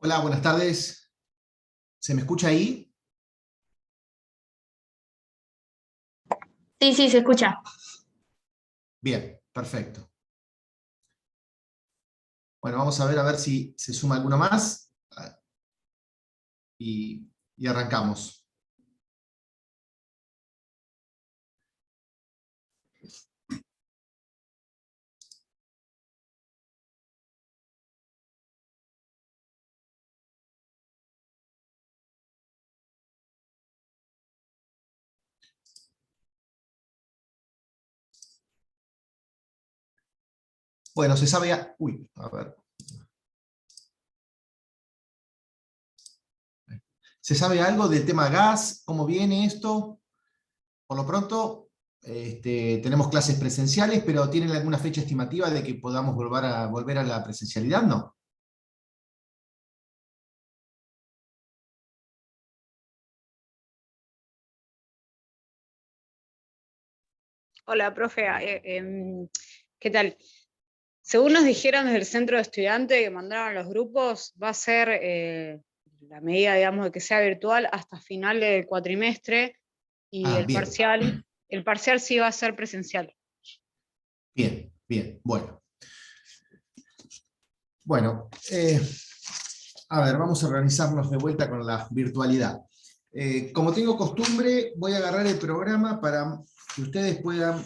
Hola, buenas tardes. ¿Se me escucha ahí? Sí, sí, se escucha. Bien, perfecto. Bueno, vamos a ver si se suma alguno más y arrancamos. Bueno, se sabe... Uy, a ver. ¿Se sabe algo del tema gas? ¿Cómo viene esto? Por lo pronto, tenemos clases presenciales, pero ¿tienen alguna fecha estimativa de que podamos volver a la presencialidad? No. Hola, profe. ¿Qué tal? Según nos dijeron desde el centro de estudiantes que mandaron a los grupos, va a ser la medida, digamos, de que sea virtual hasta final del cuatrimestre y Ah, bien, el parcial sí va a ser presencial. bien, bien. Bueno. Bueno, a ver, vamos a organizarnos de vuelta con la virtualidad. Como tengo costumbre, voy a agarrar el programa para que ustedes puedan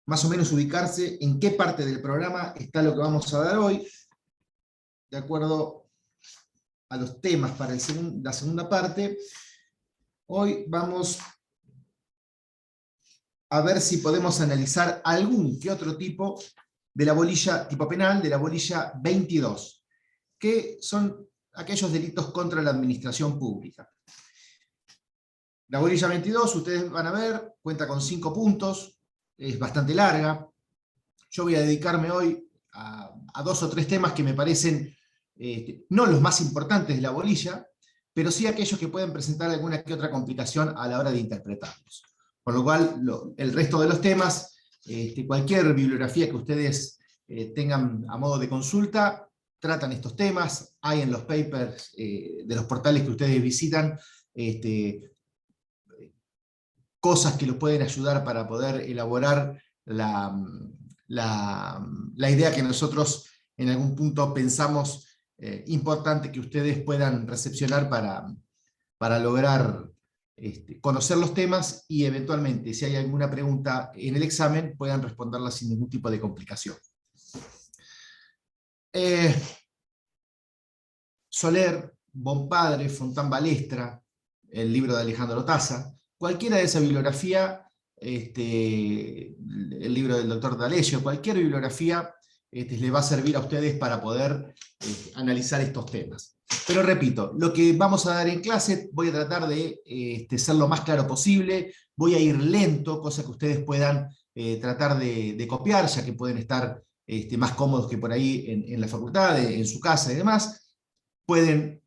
más o menos ubicarse en qué parte del programa está lo que vamos a dar hoy, de acuerdo a los temas para la segunda parte. Hoy vamos a ver si podemos analizar algún que otro tipo de la bolilla tipo penal, de la bolilla 22, que son aquellos delitos contra la administración pública. La bolilla 22, ustedes van a ver, cuenta con 5 puntos, es bastante larga. Yo voy a dedicarme hoy a 2 o 3 temas que me parecen no los más importantes de la bolilla, pero sí aquellos que pueden presentar alguna que otra complicación a la hora de interpretarlos. Por lo cual, el resto de los temas, cualquier bibliografía que ustedes tengan a modo de consulta, tratan estos temas, hay en los papers de los portales que ustedes visitan, cosas que los pueden ayudar para poder elaborar la idea que nosotros en algún punto pensamos importante que ustedes puedan recepcionar para lograr conocer los temas y eventualmente, si hay alguna pregunta en el examen, puedan responderla sin ningún tipo de complicación. Soler, Bonpadre, Fontán Balestra, el libro de Alejandro Taza, cualquiera de esa bibliografía, el libro del doctor D'Alessio, cualquier bibliografía les va a servir a ustedes para poder analizar estos temas. Pero repito, lo que vamos a dar en clase, voy a tratar de ser lo más claro posible, voy a ir lento, cosa que ustedes puedan tratar de copiar, ya que pueden estar más cómodos que por ahí en la facultad, en su casa y demás. Pueden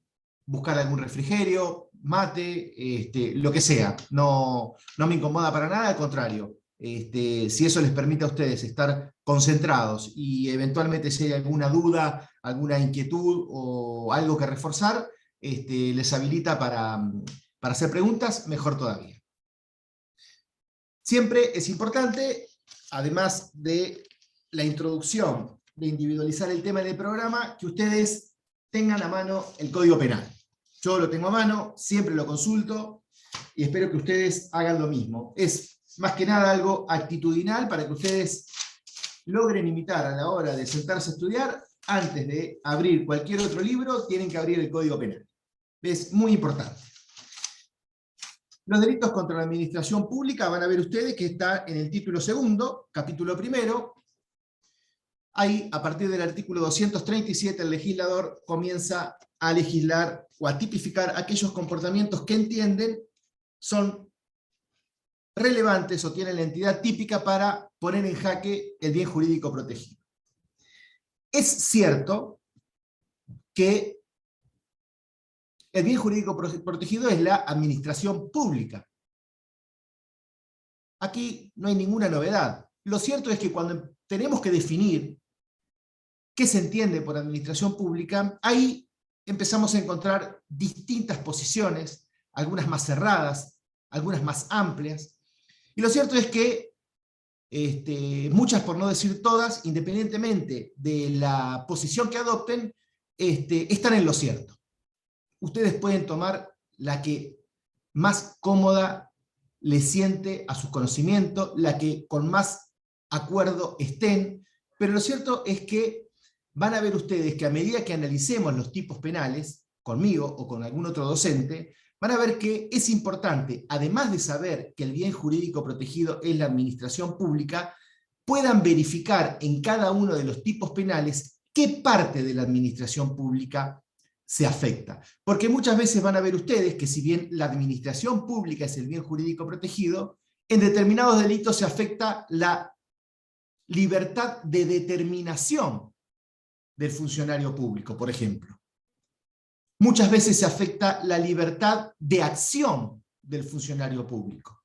buscar algún refrigerio, mate, lo que sea. No me incomoda para nada, al contrario. Si eso les permite a ustedes estar concentrados y eventualmente si hay alguna duda, alguna inquietud o algo que reforzar, les habilita para hacer preguntas, mejor todavía. Siempre es importante, además de la introducción, de individualizar el tema del programa, que ustedes tengan a mano el Código Penal. Yo lo tengo a mano, siempre lo consulto y espero que ustedes hagan lo mismo. Es más que nada algo actitudinal para que ustedes logren imitar a la hora de sentarse a estudiar. Antes de abrir cualquier otro libro, tienen que abrir el Código Penal. Es muy importante. Los delitos contra la administración pública, van a ver ustedes que está en el título segundo, capítulo primero. Ahí, a partir del artículo 237, el legislador comienza a legislar o a tipificar aquellos comportamientos que entienden son relevantes o tienen la entidad típica para poner en jaque el bien jurídico protegido. Es cierto que el bien jurídico protegido es la administración pública. Aquí no hay ninguna novedad. Lo cierto es que cuando tenemos que definir qué se entiende por administración pública, ahí empezamos a encontrar distintas posiciones, algunas más cerradas, algunas más amplias. Y lo cierto es que muchas, por no decir todas, independientemente de la posición que adopten, están en lo cierto. Ustedes pueden tomar la que más cómoda les siente a su conocimiento, la que con más acuerdo estén, pero lo cierto es que van a ver ustedes que a medida que analicemos los tipos penales, conmigo o con algún otro docente, van a ver que es importante, además de saber que el bien jurídico protegido es la administración pública, puedan verificar en cada uno de los tipos penales qué parte de la administración pública se afecta. Porque muchas veces van a ver ustedes que si bien la administración pública es el bien jurídico protegido, en determinados delitos se afecta la libertad de determinación del funcionario público, por ejemplo. Muchas veces se afecta la libertad de acción del funcionario público.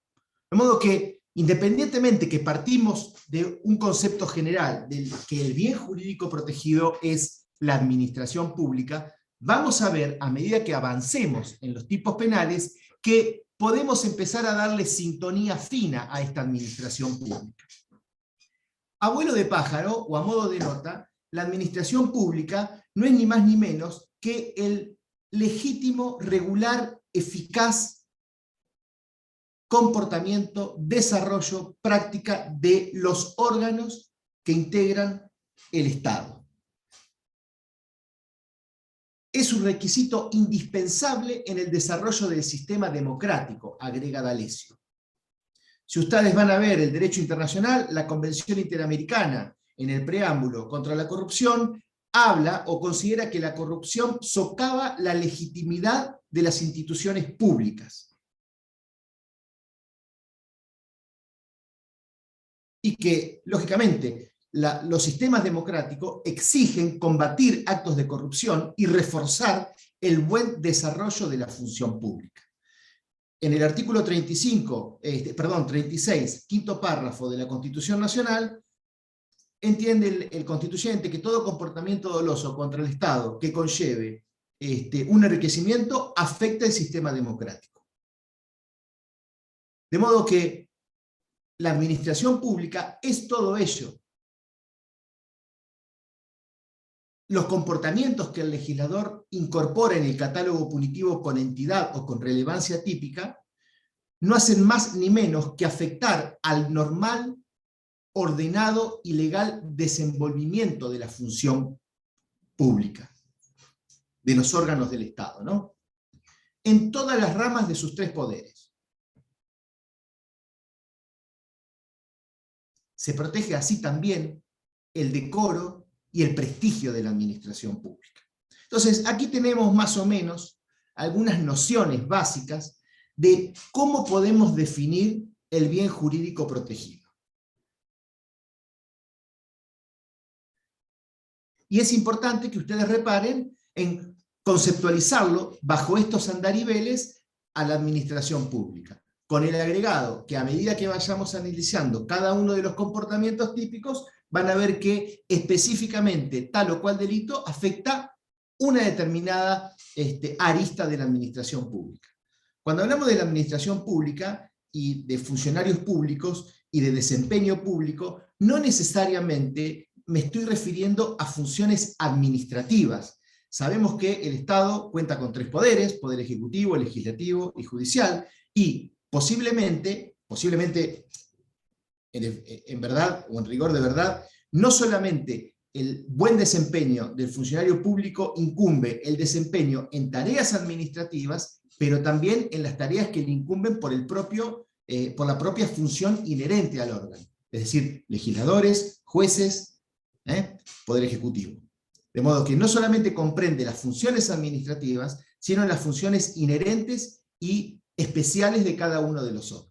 De modo que, independientemente que partimos de un concepto general de que el bien jurídico protegido es la administración pública, vamos a ver, a medida que avancemos en los tipos penales, que podemos empezar a darle sintonía fina a esta administración pública. A vuelo de pájaro, o a modo de nota, la administración pública no es ni más ni menos que el legítimo, regular, eficaz comportamiento, desarrollo, práctica de los órganos que integran el Estado. Es un requisito indispensable en el desarrollo del sistema democrático, agrega D'Alessio. Si ustedes van a ver el derecho internacional, la Convención Interamericana, en el preámbulo contra la corrupción, habla o considera que la corrupción socava la legitimidad de las instituciones públicas. Y que, lógicamente, los sistemas democráticos exigen combatir actos de corrupción y reforzar el buen desarrollo de la función pública. En el artículo 36, quinto párrafo de la Constitución Nacional, entiende el constituyente que todo comportamiento doloso contra el Estado que conlleve un enriquecimiento afecta el sistema democrático. De modo que la administración pública es todo ello. Los comportamientos que el legislador incorpora en el catálogo punitivo con entidad o con relevancia típica no hacen más ni menos que afectar al normal, ordenado y legal desenvolvimiento de la función pública, de los órganos del Estado, ¿no? En todas las ramas de sus tres poderes. Se protege así también el decoro y el prestigio de la administración pública. Entonces, aquí tenemos más o menos algunas nociones básicas de cómo podemos definir el bien jurídico protegido. Y es importante que ustedes reparen en conceptualizarlo bajo estos andariveles a la administración pública, con el agregado que a medida que vayamos analizando cada uno de los comportamientos típicos, van a ver que específicamente tal o cual delito afecta una determinada arista de la administración pública. Cuando hablamos de la administración pública y de funcionarios públicos y de desempeño público, no necesariamente me estoy refiriendo a funciones administrativas. Sabemos que el Estado cuenta con tres poderes: poder ejecutivo, legislativo y judicial, y posiblemente en verdad o en rigor de verdad, no solamente el buen desempeño del funcionario público incumbe el desempeño en tareas administrativas, pero también en las tareas que le incumben por la propia función inherente al órgano, es decir, legisladores, jueces, poder ejecutivo. De modo que no solamente comprende las funciones administrativas, sino las funciones inherentes y especiales de cada uno de los órganos.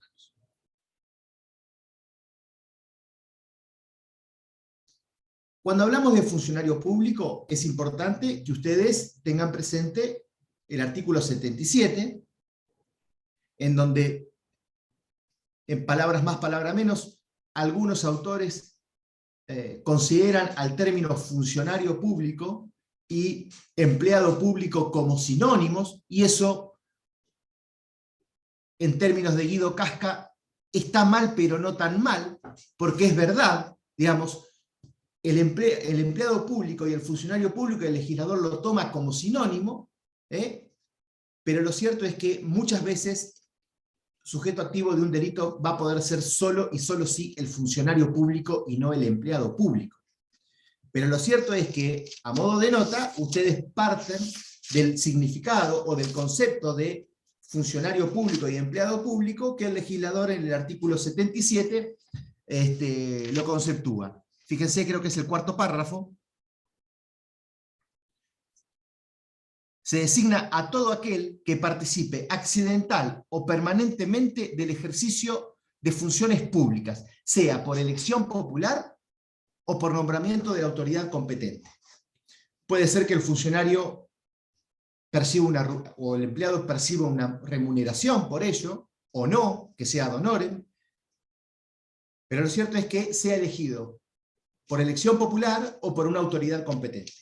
Cuando hablamos de funcionario público, es importante que ustedes tengan presente el artículo 77, en donde, en palabras más, palabras menos, algunos autores consideran al término funcionario público y empleado público como sinónimos, y eso, en términos de Guido Casca, está mal, pero no tan mal, porque es verdad, digamos, el empleado público y el funcionario público, el legislador lo toma como sinónimo, pero lo cierto es que muchas veces sujeto activo de un delito va a poder ser solo y solo sí el funcionario público y no el empleado público. Pero lo cierto es que, a modo de nota, ustedes parten del significado o del concepto de funcionario público y empleado público que el legislador en el artículo 77 lo conceptúa. Fíjense, creo que es el cuarto párrafo. Se designa a todo aquel que participe accidental o permanentemente del ejercicio de funciones públicas, sea por elección popular o por nombramiento de la autoridad competente. Puede ser que el funcionario perciba o el empleado perciba una remuneración por ello, o no, que sea ad honorem, pero lo cierto es que sea elegido por elección popular o por una autoridad competente.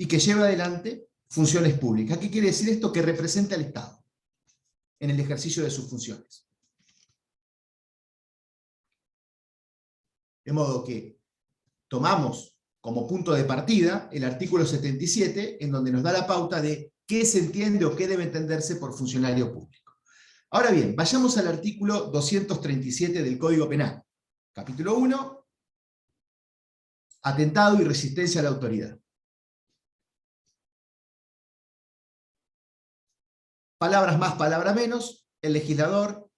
Y que lleve adelante funciones públicas. ¿Qué quiere decir esto? Que representa al Estado en el ejercicio de sus funciones. De modo que tomamos como punto de partida el artículo 77, en donde nos da la pauta de qué se entiende o qué debe entenderse por funcionario público. Ahora bien, vayamos al artículo 237 del Código Penal. Capítulo 1, atentado y resistencia a la autoridad. Palabras más, palabras menos, el legislador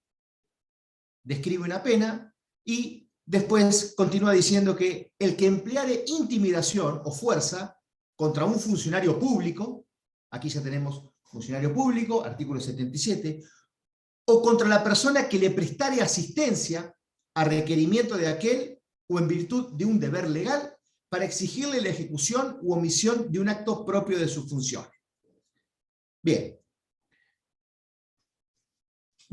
describe una pena y después continúa diciendo que el que empleare intimidación o fuerza contra un funcionario público, aquí ya tenemos funcionario público, artículo 77, o contra la persona que le prestare asistencia a requerimiento de aquel o en virtud de un deber legal para exigirle la ejecución u omisión de un acto propio de sus funciones. Bien.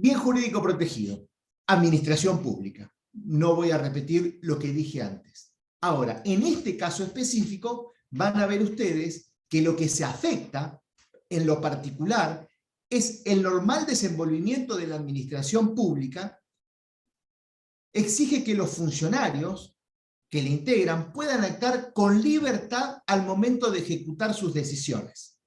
Bien jurídico protegido, administración pública. No voy a repetir lo que dije antes. Ahora, en este caso específico, van a ver ustedes que lo que se afecta, en lo particular, es el normal desenvolvimiento de la administración pública, exige que los funcionarios que le integran puedan actuar con libertad al momento de ejecutar sus decisiones.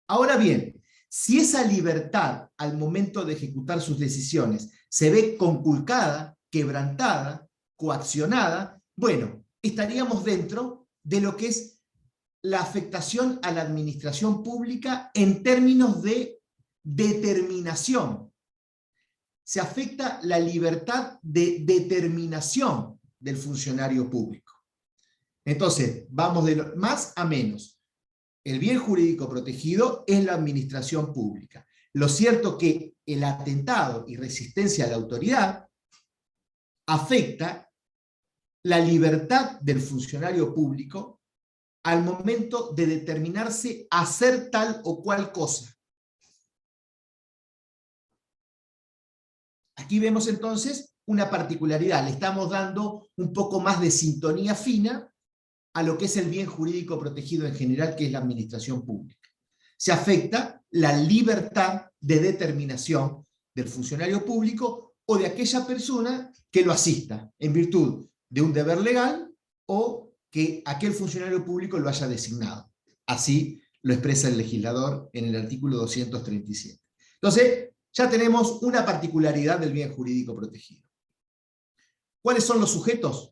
Ahora bien, si esa libertad al momento de ejecutar sus decisiones se ve conculcada, quebrantada, coaccionada, bueno, estaríamos dentro de lo que es la afectación a la administración pública en términos de determinación. Se afecta la libertad de determinación del funcionario público. Entonces, vamos de más a menos. El bien jurídico protegido es la administración pública. Lo cierto que el atentado y resistencia a la autoridad afecta la libertad del funcionario público al momento de determinarse a hacer tal o cual cosa. Aquí vemos entonces una particularidad, le estamos dando un poco más de sintonía fina a lo que es el bien jurídico protegido en general, que es la administración pública. Se afecta la libertad de determinación del funcionario público o de aquella persona que lo asista, en virtud de un deber legal o que aquel funcionario público lo haya designado. Así lo expresa el legislador en el artículo 237. Entonces, ya tenemos una particularidad del bien jurídico protegido. ¿Cuáles son los sujetos?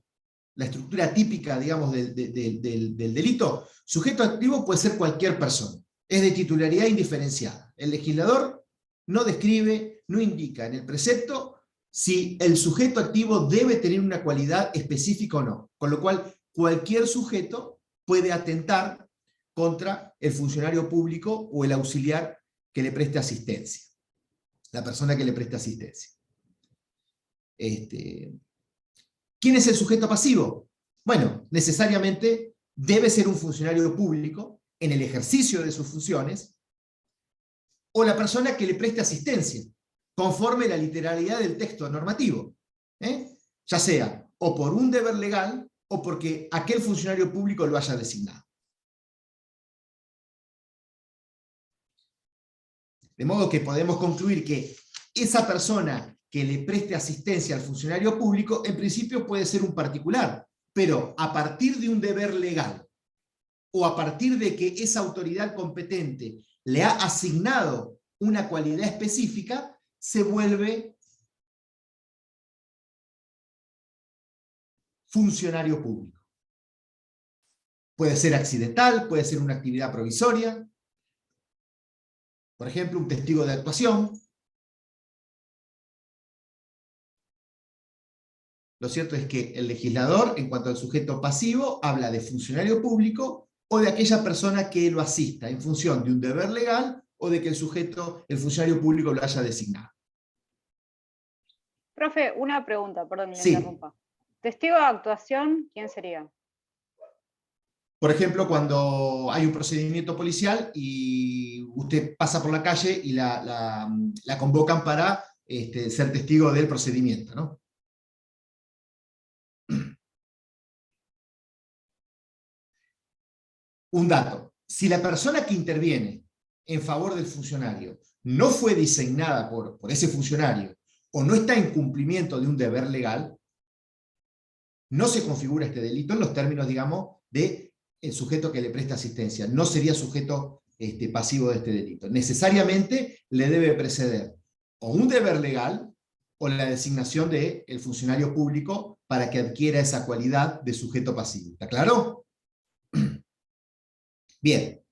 La estructura típica, digamos, del delito. Sujeto activo puede ser cualquier persona. Es de titularidad indiferenciada. El legislador no describe, no indica en el precepto si el sujeto activo debe tener una cualidad específica o no. Con lo cual, cualquier sujeto puede atentar contra el funcionario público o el auxiliar que le preste asistencia. La persona que le preste asistencia. ¿Quién es el sujeto pasivo? Bueno, necesariamente debe ser un funcionario público en el ejercicio de sus funciones, o la persona que le preste asistencia, conforme la literalidad del texto normativo. Ya sea o por un deber legal o porque aquel funcionario público lo haya designado. De modo que podemos concluir que esa persona que le preste asistencia al funcionario público, en principio puede ser un particular, pero a partir de un deber legal, o a partir de que esa autoridad competente le ha asignado una cualidad específica, se vuelve funcionario público. Puede ser accidental, puede ser una actividad provisoria, por ejemplo, un testigo de actuación. Lo cierto es que el legislador, en cuanto al sujeto pasivo, habla de funcionario público o de aquella persona que lo asista en función de un deber legal o de que el funcionario público lo haya designado. Profe, una pregunta, perdón que le Sí. interrumpa. ¿Testigo de actuación, quién sería? Por ejemplo, cuando hay un procedimiento policial y usted pasa por la calle y la convocan para ser testigo del procedimiento, ¿no? Un dato. Si la persona que interviene en favor del funcionario no fue designada por ese funcionario o no está en cumplimiento de un deber legal, no se configura este delito en los términos, digamos, del sujeto que le presta asistencia. No sería sujeto pasivo de este delito. Necesariamente le debe preceder o un deber legal o la designación del funcionario público para que adquiera esa cualidad de sujeto pasivo. ¿Está claro? Bien.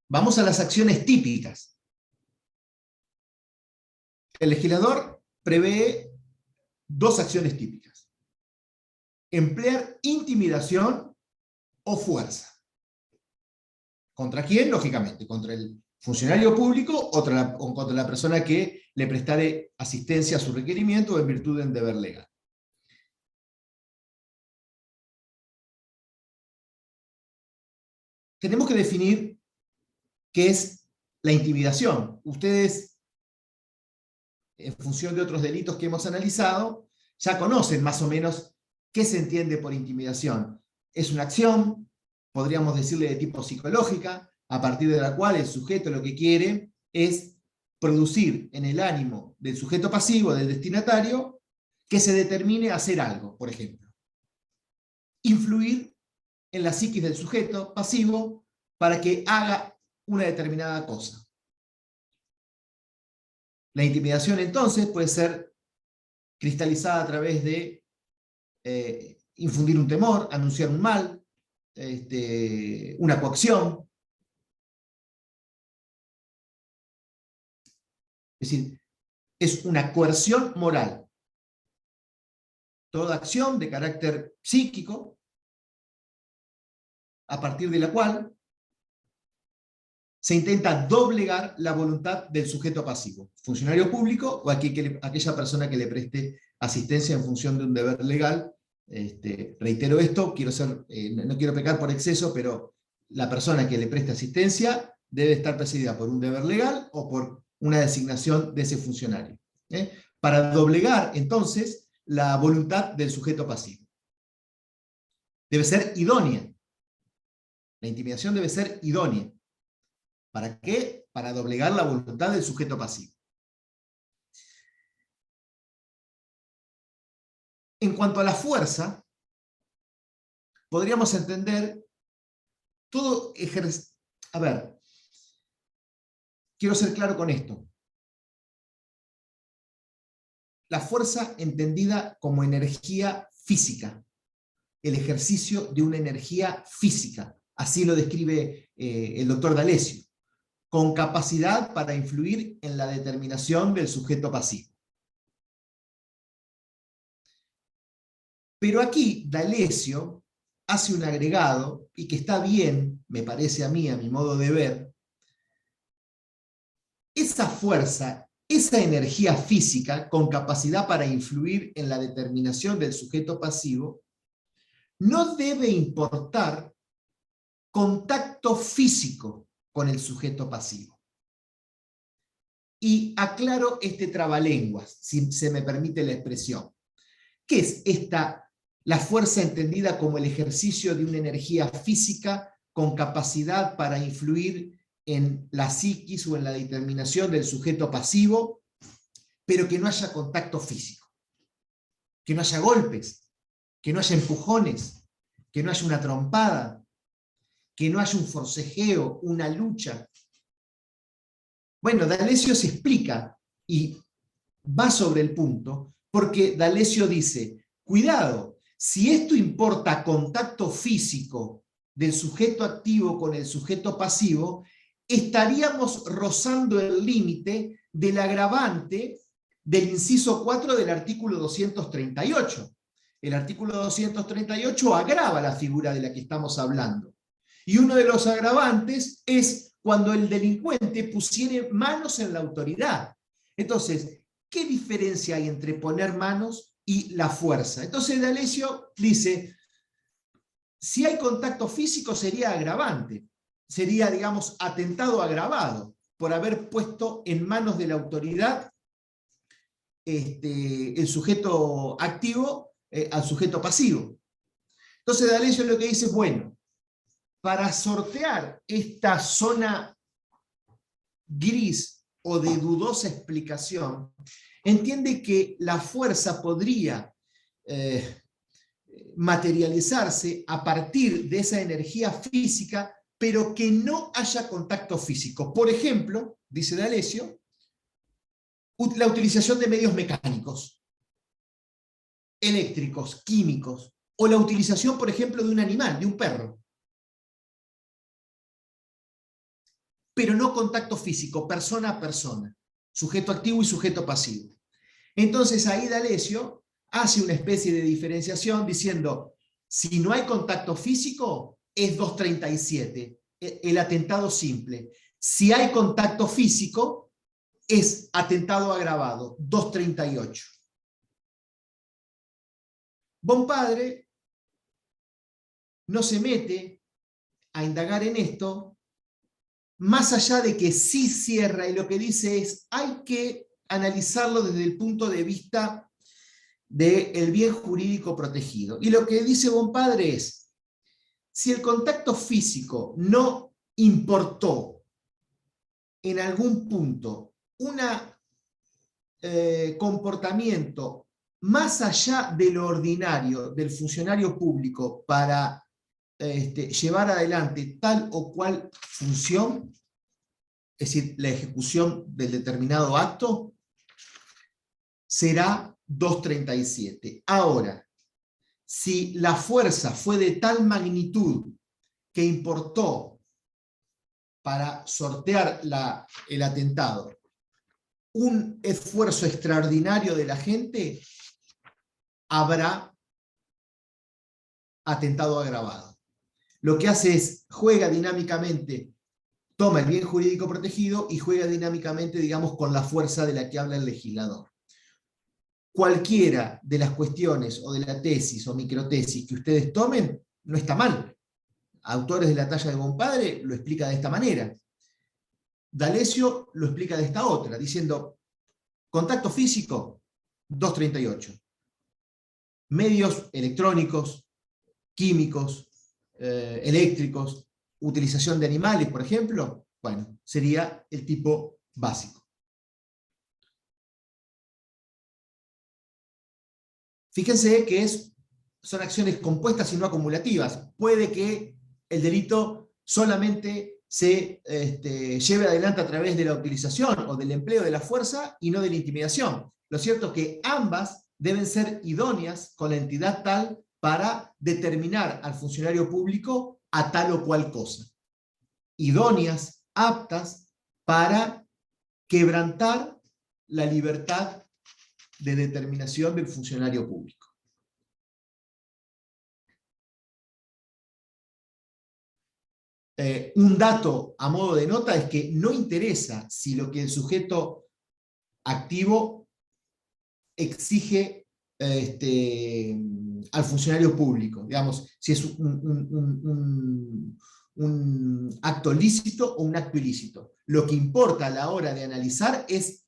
Vamos a las acciones típicas. El legislador prevé dos acciones típicas. Emplear intimidación o fuerza. ¿Contra quién? Lógicamente, contra el funcionario público o contra la persona que le prestare asistencia a su requerimiento o en virtud de un deber legal. Tenemos que definir qué es la intimidación. Ustedes, en función de otros delitos que hemos analizado, ya conocen más o menos qué se entiende por intimidación. Es una acción, podríamos decirle de tipo psicológica, a partir de la cual el sujeto lo que quiere es producir en el ánimo del sujeto pasivo, del destinatario, que se determine a hacer algo, por ejemplo. Influir en la psiquis del sujeto pasivo para que haga una determinada cosa. La intimidación entonces puede ser cristalizada a través de infundir un temor, anunciar un mal, una coacción. Es decir, es una coerción moral. Toda acción de carácter psíquico, a partir de la cual se intenta doblegar la voluntad del sujeto pasivo, funcionario público o aquella persona que le preste asistencia en función de un deber legal. Reitero esto, no quiero pecar por exceso, pero la persona que le preste asistencia debe estar precedida por un deber legal o por una designación de ese funcionario. Para doblegar, entonces, la voluntad del sujeto pasivo. Debe ser idónea. La intimidación debe ser idónea. ¿Para qué? Para doblegar la voluntad del sujeto pasivo. En cuanto a la fuerza, podríamos entender todo ejercicio. A ver, quiero ser claro con esto. La fuerza entendida como energía física, el ejercicio de una energía física, así lo describe el doctor D'Alessio, con capacidad para influir en la determinación del sujeto pasivo. Pero aquí D'Alessio hace un agregado, y que está bien, me parece a mí, a mi modo de ver. Esa fuerza, esa energía física con capacidad para influir en la determinación del sujeto pasivo, no debe importar contacto físico con el sujeto pasivo. y aclaro este trabalenguas, si se me permite la expresión. ¿Qué es la fuerza entendida como el ejercicio de una energía física con capacidad para influir en la psiquis o en la determinación del sujeto pasivo, pero que no haya contacto físico, que no haya golpes, que no haya empujones, que no haya una trompada, que no haya un forcejeo, una lucha? Bueno, D'Alessio se explica y va sobre el punto, porque D'Alessio dice, cuidado, si esto importa contacto físico del sujeto activo con el sujeto pasivo, estaríamos rozando el límite del agravante del inciso 4 del artículo 238. El artículo 238 agrava la figura de la que estamos hablando. Y uno de los agravantes es cuando el delincuente pusiere manos en la autoridad. Entonces, ¿qué diferencia hay entre poner manos y la fuerza? Entonces D'Alessio dice, si hay contacto físico sería agravante, sería, digamos, atentado agravado por haber puesto en manos de la autoridad el sujeto activo al sujeto pasivo. Entonces D'Alessio lo que dice, bueno, para sortear esta zona gris o de dudosa explicación, entiende que la fuerza podría materializarse a partir de esa energía física, pero que no haya contacto físico. Por ejemplo, dice D'Alessio, la utilización de medios mecánicos, eléctricos, químicos, o la utilización, por ejemplo, de un animal, de un perro. Pero no contacto físico, persona a persona, sujeto activo y sujeto pasivo. Entonces ahí D'Alessio hace una especie de diferenciación diciendo, si no hay contacto físico, es 237, el atentado simple. Si hay contacto físico, es atentado agravado, 238. Bompadre no se mete a indagar en esto, más allá de que sí cierra, y lo que dice es, hay que analizarlo desde el punto de vista del bien jurídico protegido. Y lo que dice Bompadre es, si el contacto físico no importó en algún punto un comportamiento más allá de lo ordinario del funcionario público para llevar adelante tal o cual función, es decir, la ejecución del determinado acto, será 237. Ahora, si la fuerza fue de tal magnitud que importó para sortear el atentado un esfuerzo extraordinario de la gente, habrá atentado agravado. Lo que hace es, juega dinámicamente, toma el bien jurídico protegido y juega dinámicamente, digamos, con la fuerza de la que habla el legislador. Cualquiera de las cuestiones o de la tesis o microtesis que ustedes tomen, no está mal. Autores de la talla de Bompadre lo explica de esta manera. D'Alessio lo explica de esta otra, diciendo, contacto físico, 238. Medios electrónicos, químicos, eléctricos, utilización de animales, por ejemplo, bueno, sería el tipo básico. Fíjense que son acciones compuestas y no acumulativas. Puede que el delito solamente se lleve adelante a través de la utilización o del empleo de la fuerza y no de la intimidación. Lo cierto es que ambas deben ser idóneas con la entidad tal para determinar al funcionario público a tal o cual cosa. Idóneas, aptas para quebrantar la libertad de determinación del funcionario público. Un dato a modo de nota es que no interesa si lo que el sujeto activo exige al funcionario público, digamos, si es un acto lícito o un acto ilícito. Lo que importa a la hora de analizar es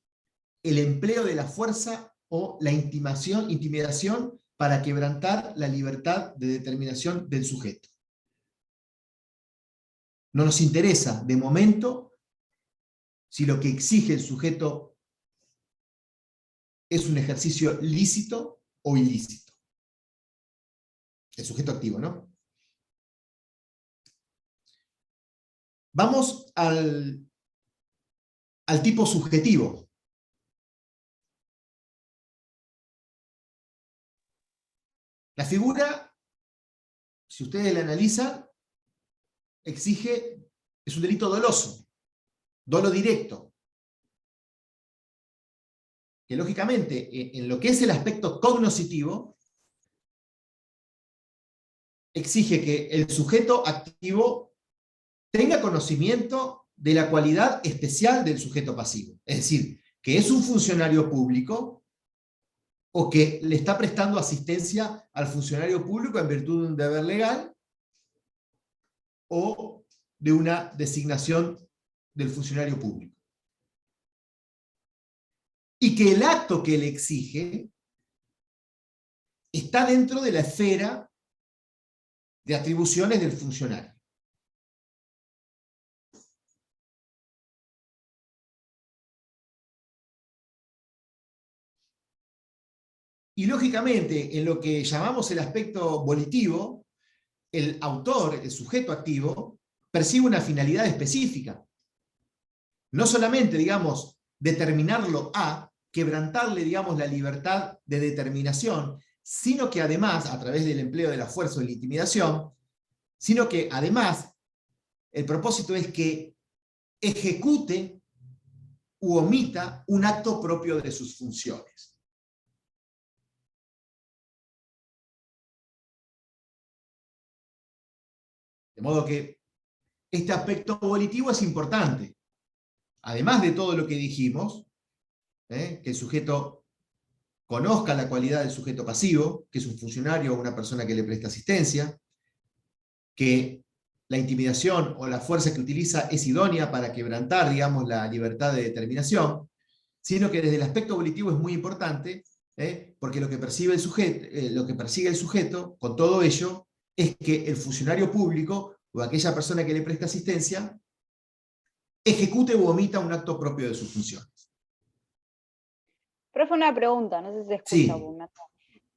el empleo de la fuerza o la intimidación para quebrantar la libertad de determinación del sujeto. No nos interesa, de momento, si lo que exige el sujeto es un ejercicio lícito o ilícito. El sujeto activo, ¿no? Vamos al tipo subjetivo. La figura, si ustedes la analizan, es un delito doloso, dolo directo, que lógicamente en lo que es el aspecto cognoscitivo, exige que el sujeto activo tenga conocimiento de la cualidad especial del sujeto pasivo. Es decir, que es un funcionario público o que le está prestando asistencia al funcionario público en virtud de un deber legal o de una designación del funcionario público. Y que el acto que le exige está dentro de la esfera de atribuciones del funcionario. Y lógicamente, en lo que llamamos el aspecto volitivo, el autor, el sujeto activo, percibe una finalidad específica. No solamente, digamos, determinarlo a, quebrantarle, digamos, la libertad de determinación, sino que además, a través del empleo de la fuerza o de la intimidación, sino que además, el propósito es que ejecute u omita un acto propio de sus funciones. De modo que este aspecto volitivo es importante. Además de todo lo que dijimos, que el sujeto conozca la cualidad del sujeto pasivo, que es un funcionario o una persona que le presta asistencia, que la intimidación o la fuerza que utiliza es idónea para quebrantar, digamos, la libertad de determinación, sino que desde el aspecto volitivo es muy importante, porque lo que percibe el sujeto, lo que persigue el sujeto con todo ello es que el funcionario público o aquella persona que le presta asistencia ejecute u omita un acto propio de sus funciones. Profe, una pregunta, no sé si se escucha. Sí,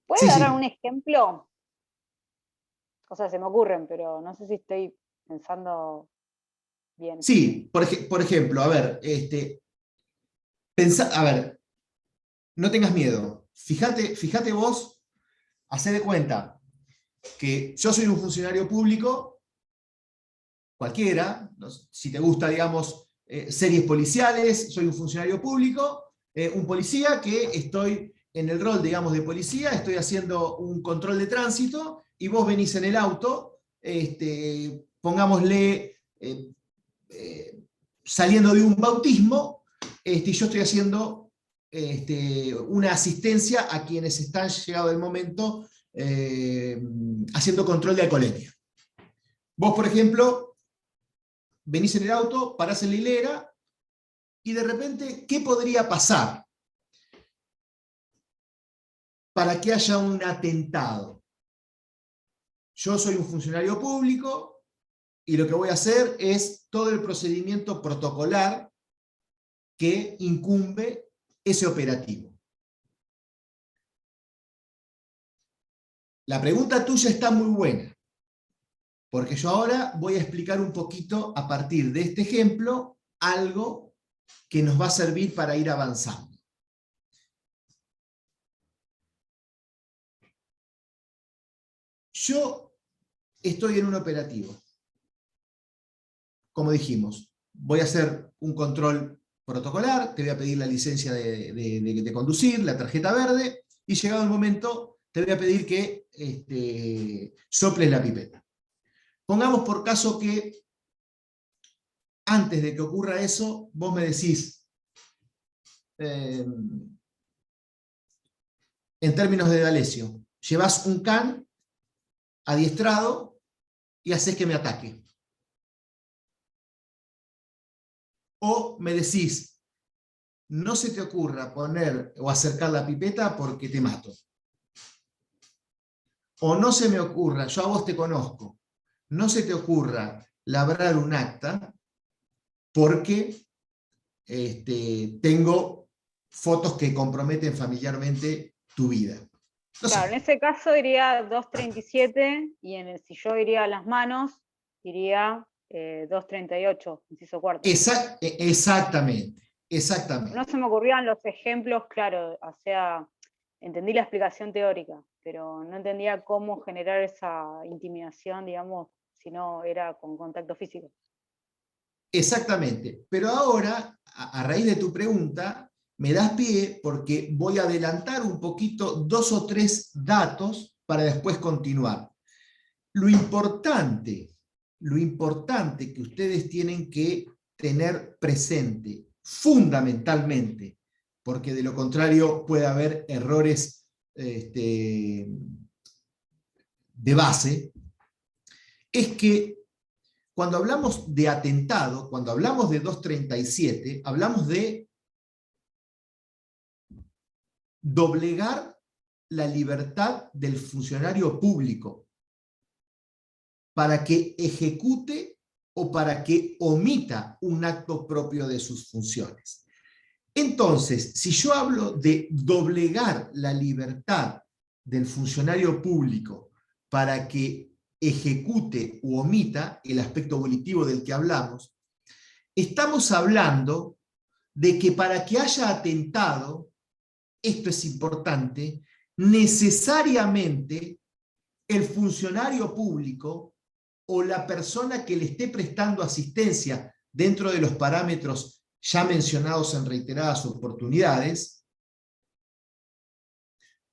¿Puede sí, dar sí. un ejemplo? O sea, se me ocurren, pero no sé si estoy pensando bien. Sí, por ejemplo, a ver, a ver, no tengas miedo. Fíjate vos, hacé de cuenta que yo soy un funcionario público, cualquiera, si te gusta, digamos, series policiales, soy un funcionario público, un policía que estoy en el rol, digamos, de policía, estoy haciendo un control de tránsito y vos venís en el auto, pongámosle, saliendo de un bautismo, y yo estoy haciendo una asistencia a quienes están, llegado el momento, haciendo control de alcoholemia. Vos, por ejemplo, venís en el auto, parás en la hilera, y de repente, ¿qué podría pasar para que haya un atentado? Yo soy un funcionario público, y lo que voy a hacer es todo el procedimiento protocolar que incumbe ese operativo. La pregunta tuya está muy buena, porque yo ahora voy a explicar un poquito, a partir de este ejemplo, algo que nos va a servir para ir avanzando. Yo estoy en un operativo. Como dijimos, voy a hacer un control protocolar, te voy a pedir la licencia de conducir, la tarjeta verde, y llegado el momento te voy a pedir que soples la pipeta. Pongamos por caso que antes de que ocurra eso, vos me decís, en términos de D'Alessio, llevas un can adiestrado y haces que me ataque. O me decís, no se te ocurra poner o acercar la pipeta porque te mato. O no se me ocurra, yo a vos te conozco, no se te ocurra labrar un acta porque tengo fotos que comprometen familiarmente tu vida. No sé. Claro, en ese caso iría 237 y si yo iría a las manos, iría 238, inciso cuarto. Exactamente. No se me ocurrían los ejemplos, claro, o sea, entendí la explicación teórica, pero no entendía cómo generar esa intimidación, digamos, si no era con contacto físico. Exactamente. Pero ahora, a raíz de tu pregunta, me das pie porque voy a adelantar un poquito 2 o 3 datos para después continuar. Lo importante que ustedes tienen que tener presente, fundamentalmente, porque de lo contrario puede haber errores de base, es que cuando hablamos de atentado, cuando hablamos de 237, hablamos de doblegar la libertad del funcionario público para que ejecute o para que omita un acto propio de sus funciones. Entonces, si yo hablo de doblegar la libertad del funcionario público para que ejecute u omita el aspecto volitivo del que hablamos, estamos hablando de que para que haya atentado, esto es importante, necesariamente el funcionario público o la persona que le esté prestando asistencia dentro de los parámetros ya mencionados en reiteradas oportunidades,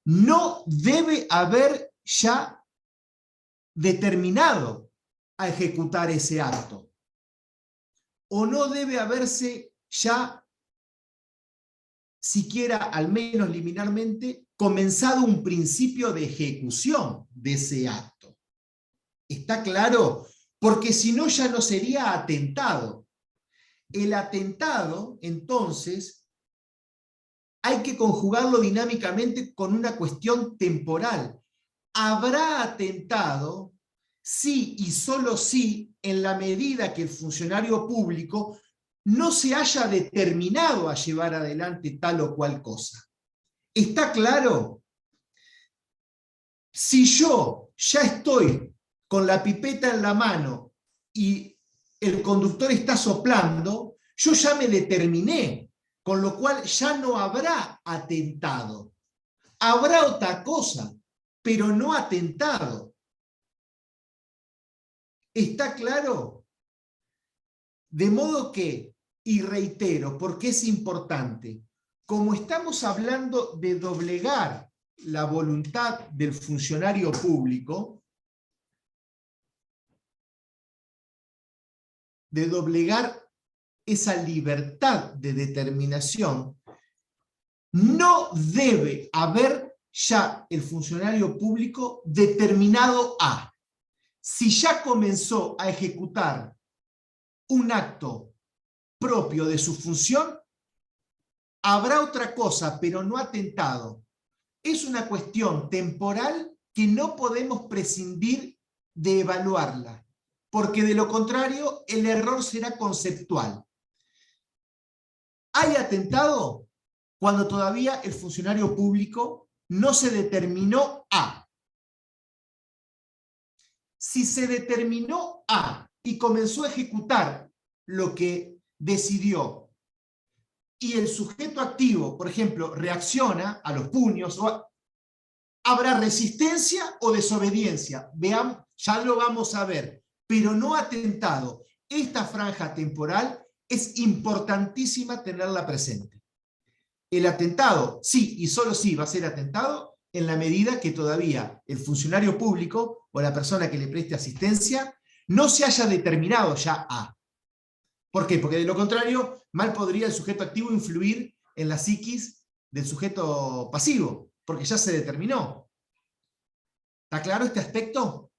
no debe haber ya determinado a ejecutar ese acto, o no debe haberse ya, siquiera al menos liminalmente, comenzado un principio de ejecución de ese acto. ¿Está claro? Porque si no ya no sería atentado. El atentado, entonces, hay que conjugarlo dinámicamente con una cuestión temporal. Habrá atentado si y solo si, en la medida que el funcionario público no se haya determinado a llevar adelante tal o cual cosa. ¿Está claro? Si yo ya estoy con la pipeta en la mano y el conductor está soplando, yo ya me determiné, con lo cual ya no habrá atentado. Habrá otra cosa, pero no atentado. ¿Está claro? De modo que, y reitero, porque es importante, como estamos hablando de doblegar la voluntad del funcionario público, de doblegar esa libertad de determinación, no debe haber ya el funcionario público determinado a, si ya comenzó a ejecutar un acto propio de su función, habrá otra cosa, pero no atentado. Es una cuestión temporal que no podemos prescindir de evaluarla, porque de lo contrario el error será conceptual. ¿Hay atentado? Cuando todavía el funcionario público no se determinó a. Si se determinó a y comenzó a ejecutar lo que decidió, y el sujeto activo, por ejemplo, reacciona a los puños, habrá resistencia o desobediencia. Veamos, ya lo vamos a ver, pero no atentado. Esta franja temporal es importantísima tenerla presente. El atentado, sí y solo sí va a ser atentado en la medida que todavía el funcionario público o la persona que le preste asistencia no se haya determinado ya a. ¿Por qué? Porque de lo contrario, mal podría el sujeto activo influir en la psiquis del sujeto pasivo, porque ya se determinó. ¿Está claro este aspecto?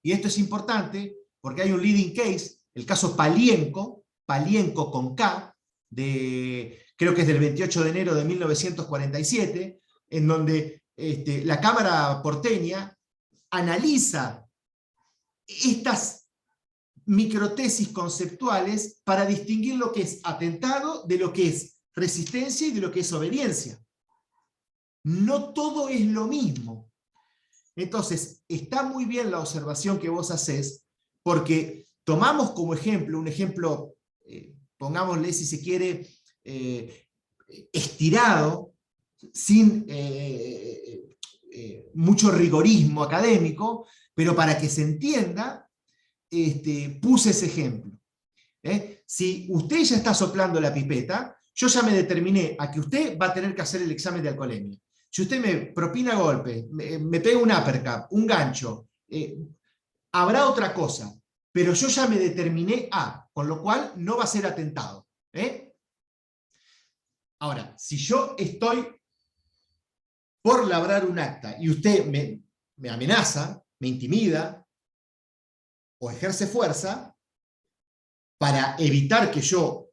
Y esto es importante porque hay un leading case, el caso Palienco, Palienco con K, creo que es del 28 de enero de 1947, en donde la Cámara porteña analiza estas microtesis conceptuales para distinguir lo que es atentado de lo que es resistencia y de lo que es obediencia. No todo es lo mismo. Entonces, está muy bien la observación que vos hacés, porque tomamos como ejemplo, un ejemplo, pongámosle si se quiere, estirado, sin mucho rigorismo académico, pero para que se entienda, puse ese ejemplo. Si usted ya está soplando la pipeta, yo ya me determiné a que usted va a tener que hacer el examen de alcoholemia. Si usted me propina golpe, me pega un uppercut, un gancho, habrá otra cosa, pero yo ya me determiné a, con lo cual no va a ser atentado. Ahora, si yo estoy por labrar un acta y usted me amenaza, me intimida o ejerce fuerza para evitar que yo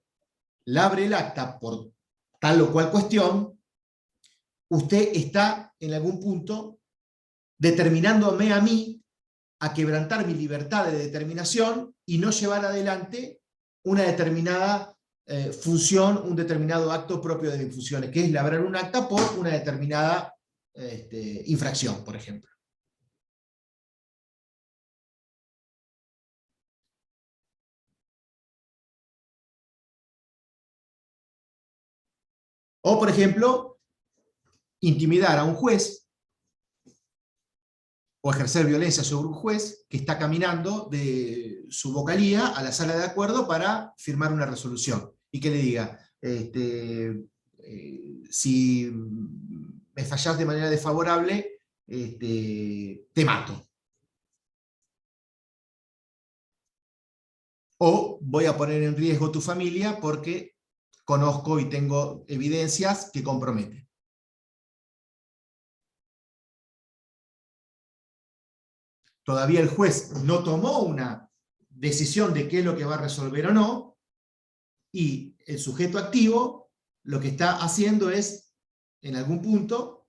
labre el acta por tal o cual cuestión, usted está en algún punto determinándome a mí a quebrantar mi libertad de determinación y no llevar adelante una determinada función, un determinado acto propio de mis funciones, que es labrar un acta por una determinada infracción, por ejemplo. O, por ejemplo, intimidar a un juez o ejercer violencia sobre un juez que está caminando de su vocalía a la sala de acuerdo para firmar una resolución y que le diga, si me fallás de manera desfavorable, te mato. O voy a poner en riesgo tu familia porque conozco y tengo evidencias que comprometen. Todavía el juez no tomó una decisión de qué es lo que va a resolver o no, y el sujeto activo lo que está haciendo es, en algún punto,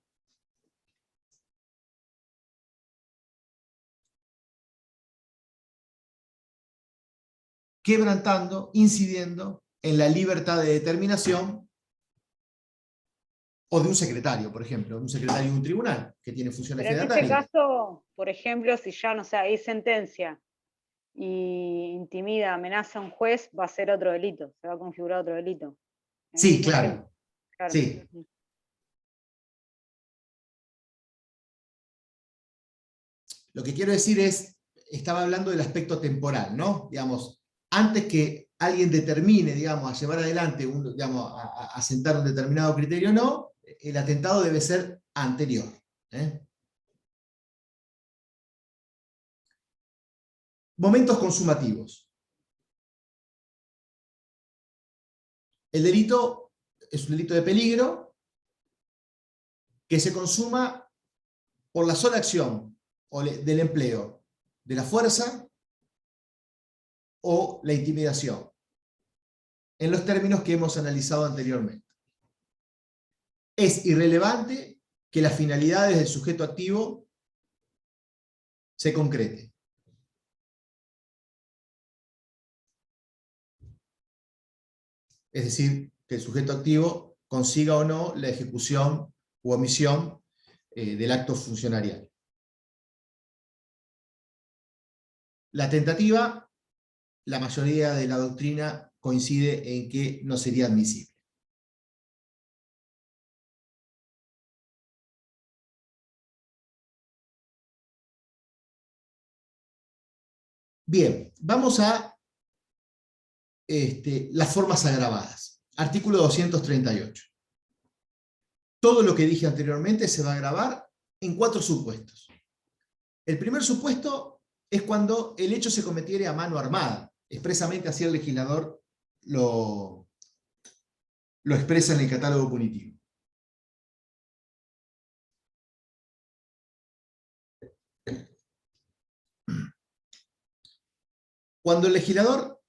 quebrantando, incidiendo en la libertad de determinación o de un secretario, por ejemplo, un secretario de un tribunal que tiene funciones Pero en este fedatarias. caso, por ejemplo, si ya, no sé, hay sentencia y intimida, amenaza a un juez, va a ser otro delito, se va a configurar otro delito. El Sí, mismo claro. ejemplo. Claro. Sí. Lo que quiero decir es, estaba hablando del aspecto temporal, ¿no? Digamos, antes que alguien determine, digamos, a llevar adelante, digamos, a sentar un determinado criterio o no, el atentado debe ser anterior. Momentos consumativos. El delito es un delito de peligro que se consuma por la sola acción del empleo de la fuerza o la intimidación, en los términos que hemos analizado anteriormente. Es irrelevante que las finalidades del sujeto activo se concreten. Es decir, que el sujeto activo consiga o no la ejecución u omisión del acto funcionarial. La tentativa, la mayoría de la doctrina coincide en que no sería admisible. Bien, vamos a las formas agravadas. Artículo 238. Todo lo que dije anteriormente se va a agravar en 4 supuestos. El primer supuesto es cuando el hecho se cometiere a mano armada. Expresamente así el legislador lo expresa en el catálogo punitivo. Cuando el legislador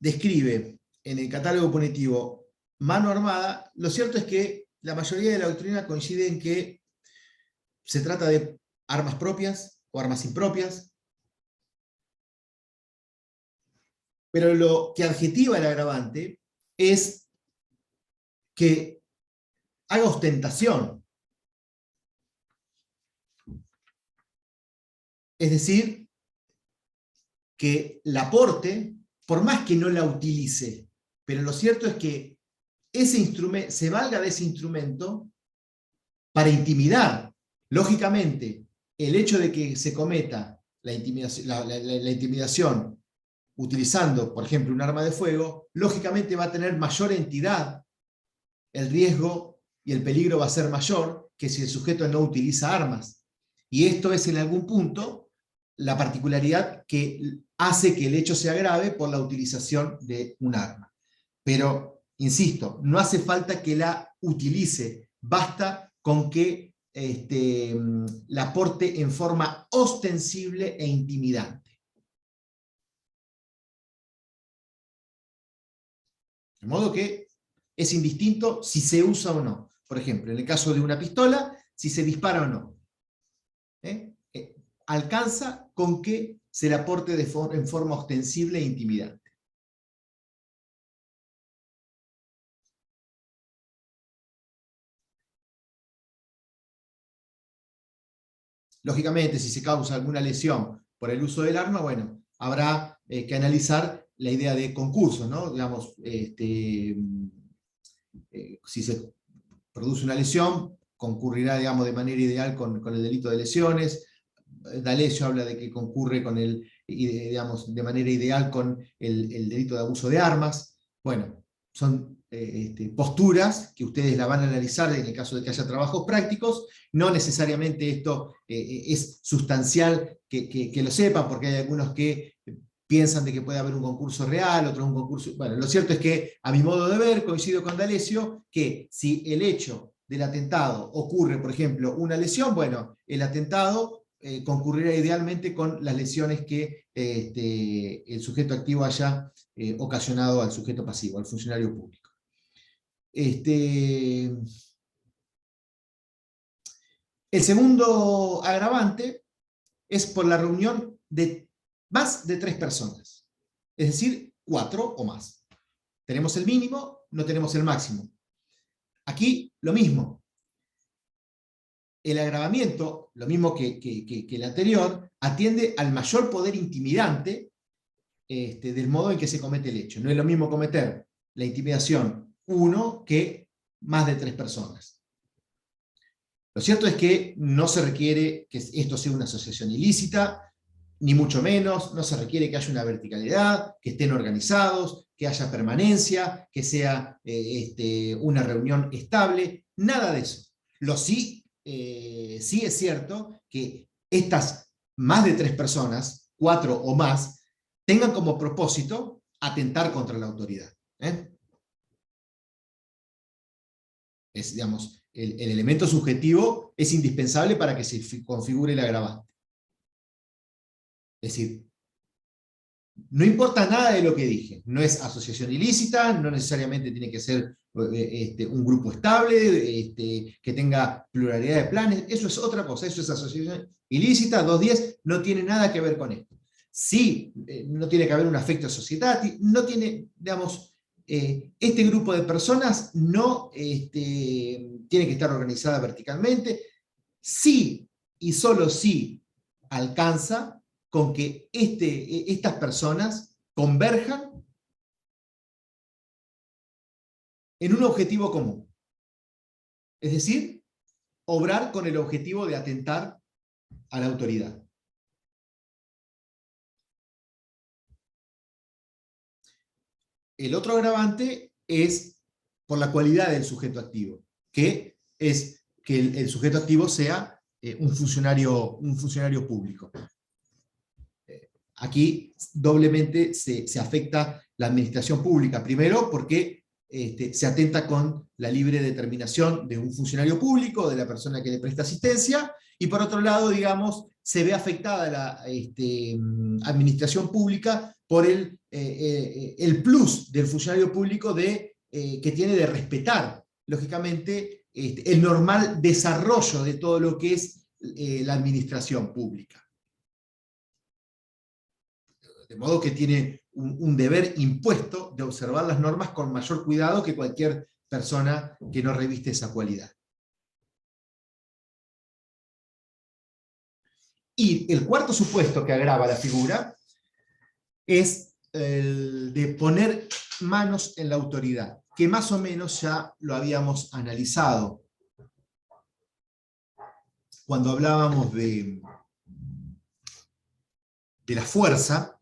describe en el catálogo punitivo mano armada, lo cierto es que la mayoría de la doctrina coincide en que se trata de armas propias o armas impropias, pero lo que adjetiva el agravante es que haga ostentación. Es decir, que la porte, por más que no la utilice, pero lo cierto es que ese instrumento, se valga de ese instrumento para intimidar. Lógicamente, el hecho de que se cometa la intimidación utilizando, por ejemplo, un arma de fuego, lógicamente va a tener mayor entidad, el riesgo y el peligro va a ser mayor que si el sujeto no utiliza armas. Y esto es en algún punto la particularidad que hace que el hecho sea grave por la utilización de un arma. Pero, insisto, no hace falta que la utilice, basta con que la porte en forma ostensible e intimidante. De modo que es indistinto si se usa o no. Por ejemplo, en el caso de una pistola, si se dispara o no. Alcanza con que se la porte en forma ostensible e intimidante. Lógicamente, si se causa alguna lesión por el uso del arma, bueno, habrá que analizar la idea de concurso, ¿no? Digamos, si se produce una lesión, concurrirá, digamos, de manera ideal con el delito de lesiones. D'Alessio habla de que concurre con digamos, de manera ideal con el delito de abuso de armas. Bueno, son posturas que ustedes la van a analizar en el caso de que haya trabajos prácticos. No necesariamente esto es sustancial que lo sepan, porque hay algunos que piensan de que puede haber un concurso real, otros un concurso... Bueno, lo cierto es que, a mi modo de ver, coincido con D'Alessio, que si el hecho del atentado ocurre, por ejemplo, una lesión, bueno, el atentado concurrirá idealmente con las lesiones que el sujeto activo haya ocasionado al sujeto pasivo, al funcionario público. El segundo agravante es por la reunión de más de 3 personas, es decir, 4 o más. Tenemos el mínimo, no tenemos el máximo. Aquí lo mismo. El agravamiento, lo mismo que el anterior, atiende al mayor poder intimidante del modo en que se comete el hecho. No es lo mismo cometer la intimidación 1 que más de 3 personas. Lo cierto es que no se requiere que esto sea una asociación ilícita, ni mucho menos, no se requiere que haya una verticalidad, que estén organizados, que haya permanencia, que sea una reunión estable, nada de eso. Sí es cierto que estas más de 3 personas, 4 o más, tengan como propósito atentar contra la autoridad. Digamos, el elemento subjetivo es indispensable para que se configure el agravante. Es decir, no importa nada de lo que dije, no es asociación ilícita, no necesariamente tiene que ser un grupo estable, que tenga pluralidad de planes, eso es otra cosa, eso es asociación ilícita, 210, no tiene nada que ver con esto. Sí, no tiene que haber un affectio societati, no tiene, digamos, este grupo de personas no tiene que estar organizada verticalmente, sí y solo sí alcanza con que estas personas converjan en un objetivo común. Es decir, obrar con el objetivo de atentar a la autoridad. El otro agravante es por la cualidad del sujeto activo, que es que el sujeto activo sea un funcionario público. Aquí doblemente se afecta la administración pública. Primero, porque se atenta con la libre determinación de un funcionario público, de la persona que le presta asistencia, y por otro lado, digamos, se ve afectada la administración pública por el plus del funcionario público que tiene de respetar, lógicamente, el normal desarrollo de todo lo que es la administración pública. De modo que tiene un deber impuesto de observar las normas con mayor cuidado que cualquier persona que no reviste esa cualidad. Y el cuarto supuesto que agrava la figura es el de poner manos en la autoridad, que más o menos ya lo habíamos analizado cuando hablábamos de la fuerza,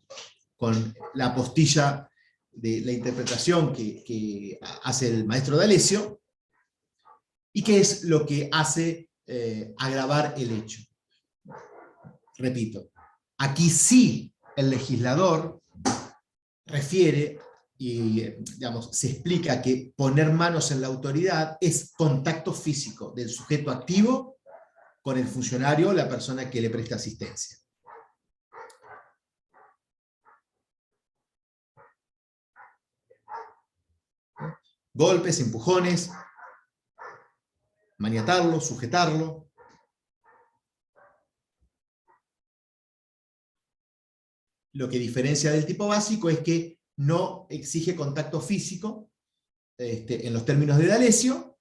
con la apostilla de la interpretación que hace el maestro D'Alessio, y qué es lo que hace agravar el hecho. Repito, aquí sí el legislador refiere y, digamos, se explica que poner manos en la autoridad es contacto físico del sujeto activo con el funcionario o la persona que le presta asistencia. Golpes, empujones, maniatarlo, sujetarlo. Lo que diferencia del tipo básico es que no exige contacto físico en los términos de D'Alessio,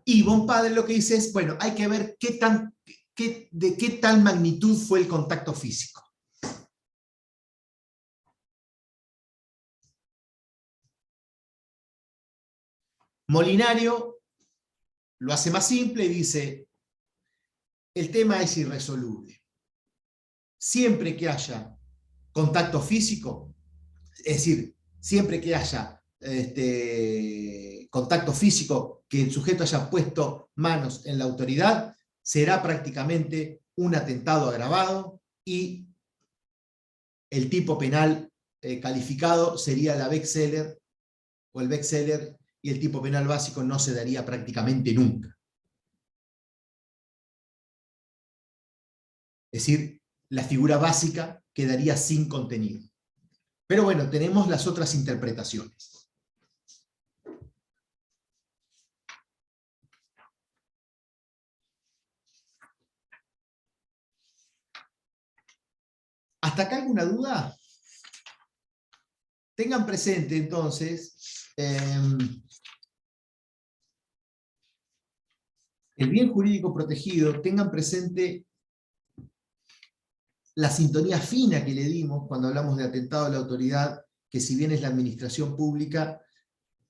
y Bonpadre lo que dice es, bueno, hay que ver de qué tal magnitud fue el contacto físico. Molinario lo hace más simple y dice, el tema es irresoluble. Siempre que haya contacto físico, es decir, siempre que haya contacto físico, que el sujeto haya puesto manos en la autoridad, será prácticamente un atentado agravado y el tipo penal calificado sería la Beck-Seller o el Beck-Seller, y el tipo penal básico no se daría prácticamente nunca. Es decir, la figura básica quedaría sin contenido. Pero bueno, tenemos las otras interpretaciones. ¿Hasta acá alguna duda? Tengan presente entonces el bien jurídico protegido, tengan presente la sintonía fina que le dimos cuando hablamos de atentado a la autoridad, que si bien es la administración pública,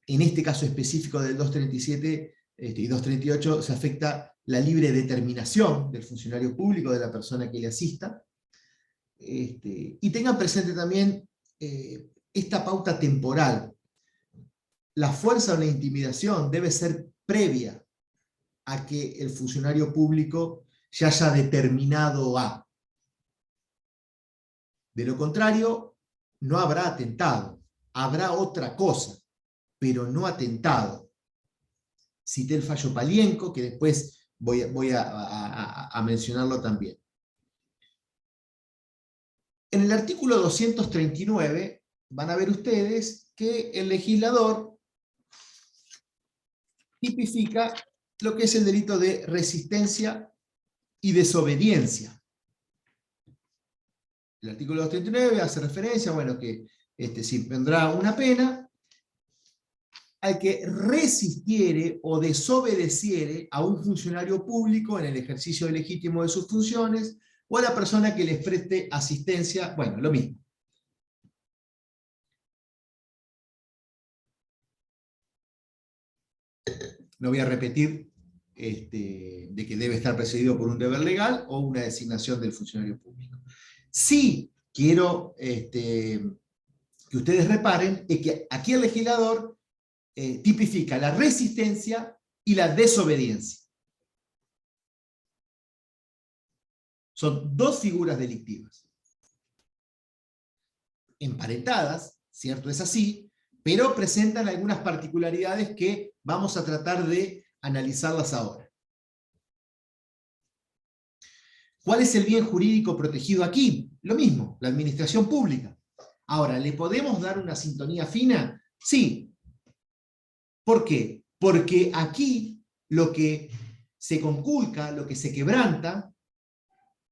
en este caso específico del 237 y 238 se afecta la libre determinación del funcionario público, de la persona que le asista. Y tengan presente también esta pauta temporal. La fuerza o la intimidación debe ser previa a que el funcionario público ya haya determinado a. De lo contrario, no habrá atentado, habrá otra cosa, pero no atentado. Cité el fallo Palienco, que después voy a mencionarlo también. En el artículo 239 van a ver ustedes que el legislador tipifica lo que es el delito de resistencia y desobediencia. El artículo 239 hace referencia, bueno, que si vendrá una pena al que resistiere o desobedeciere a un funcionario público en el ejercicio legítimo de sus funciones, o a la persona que les preste asistencia, bueno, lo mismo. No voy a repetir de que debe estar precedido por un deber legal o una designación del funcionario público. Sí quiero que ustedes reparen es que aquí el legislador tipifica la resistencia y la desobediencia. Son dos figuras delictivas. Emparentadas, cierto es así, pero presentan algunas particularidades que vamos a tratar de analizarlas ahora. ¿Cuál es el bien jurídico protegido aquí? Lo mismo, la administración pública. Ahora, ¿le podemos dar una sintonía fina? Sí. ¿Por qué? Porque aquí lo que se conculca, lo que se quebranta,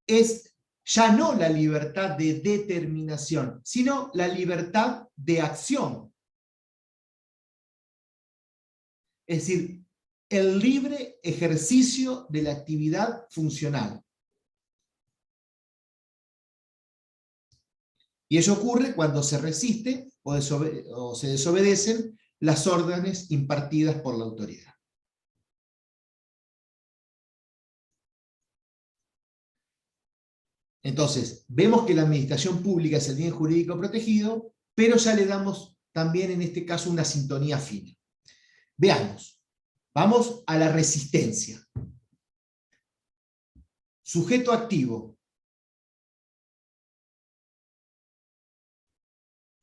es ya no la libertad de determinación, sino la libertad de acción. Es decir, el libre ejercicio de la actividad funcional. Y ello ocurre cuando se resiste o se desobedecen las órdenes impartidas por la autoridad. Entonces, vemos que la administración pública es el bien jurídico protegido, pero ya le damos también en este caso una sintonía fina. Veamos, vamos a la resistencia. Sujeto activo.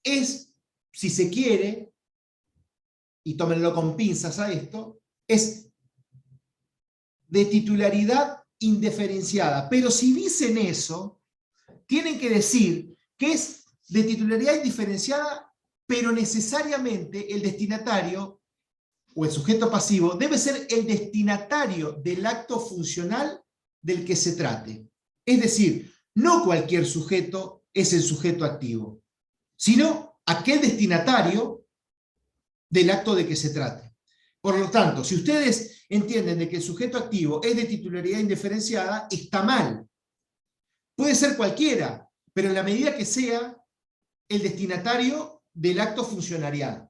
Es, si se quiere, y tómenlo con pinzas a esto, es de titularidad indiferenciada. Pero si dicen eso, tienen que decir que es de titularidad indiferenciada, pero necesariamente el destinatario o el sujeto pasivo debe ser el destinatario del acto funcional del que se trate. Es decir, no cualquier sujeto es el sujeto activo, sino aquel destinatario del acto de que se trate. Por lo tanto, si ustedes entienden de que el sujeto activo es de titularidad indiferenciada, está mal. Puede ser cualquiera, pero en la medida que sea el destinatario del acto funcionarial.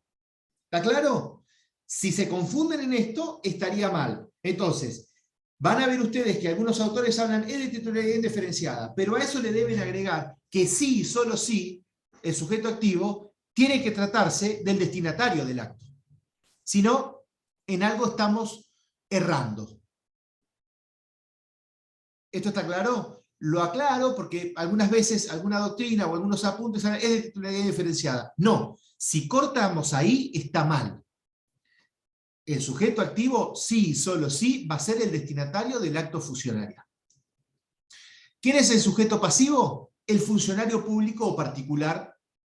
¿Está claro? Si se confunden en esto, estaría mal. Entonces, van a ver ustedes que algunos autores hablan de titularidad indiferenciada, pero a eso le deben agregar que sí, solo sí, el sujeto activo tiene que tratarse del destinatario del acto. Si no, en algo estamos errando. ¿Esto está claro? Lo aclaro porque algunas veces alguna doctrina o algunos apuntes es de titularidad indiferenciada. No, si cortamos ahí, está mal. El sujeto activo, sí, solo sí, va a ser el destinatario del acto funcionario. ¿Quién es el sujeto pasivo? El funcionario público o particular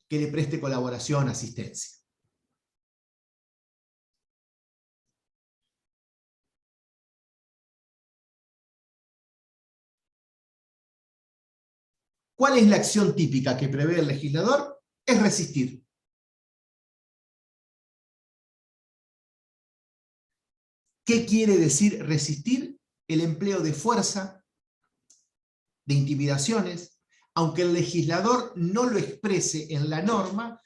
que le preste colaboración, asistencia. ¿Cuál es la acción típica que prevé el legislador? Es resistir. ¿Qué quiere decir resistir? El empleo de fuerza, de intimidaciones. Aunque el legislador no lo exprese en la norma,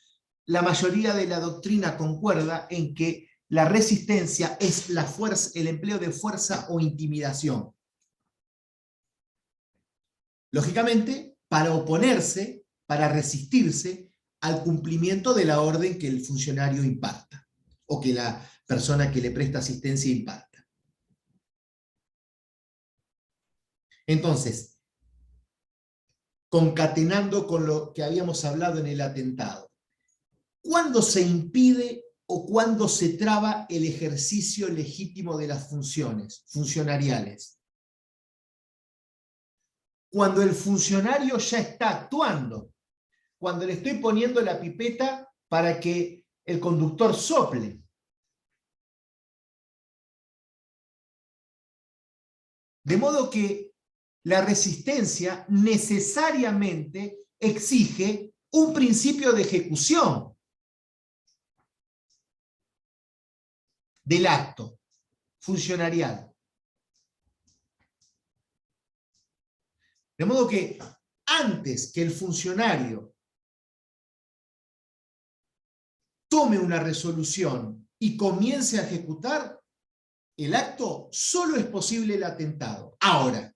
la mayoría de la doctrina concuerda en que la resistencia es la fuerza, el empleo de fuerza o intimidación. Lógicamente, para oponerse, para resistirse al cumplimiento de la orden que el funcionario imparta, o que la persona que le presta asistencia imparta. Entonces, concatenando con lo que habíamos hablado en el atentado, ¿cuándo se impide o cuándo se traba el ejercicio legítimo de las funciones funcionariales? Cuando el funcionario ya está actuando, cuando le estoy poniendo la pipeta para que el conductor sople. De modo que la resistencia necesariamente exige un principio de ejecución del acto funcionarial. De modo que antes que el funcionario tome una resolución y comience a ejecutar el acto, solo es posible el atentado. Ahora,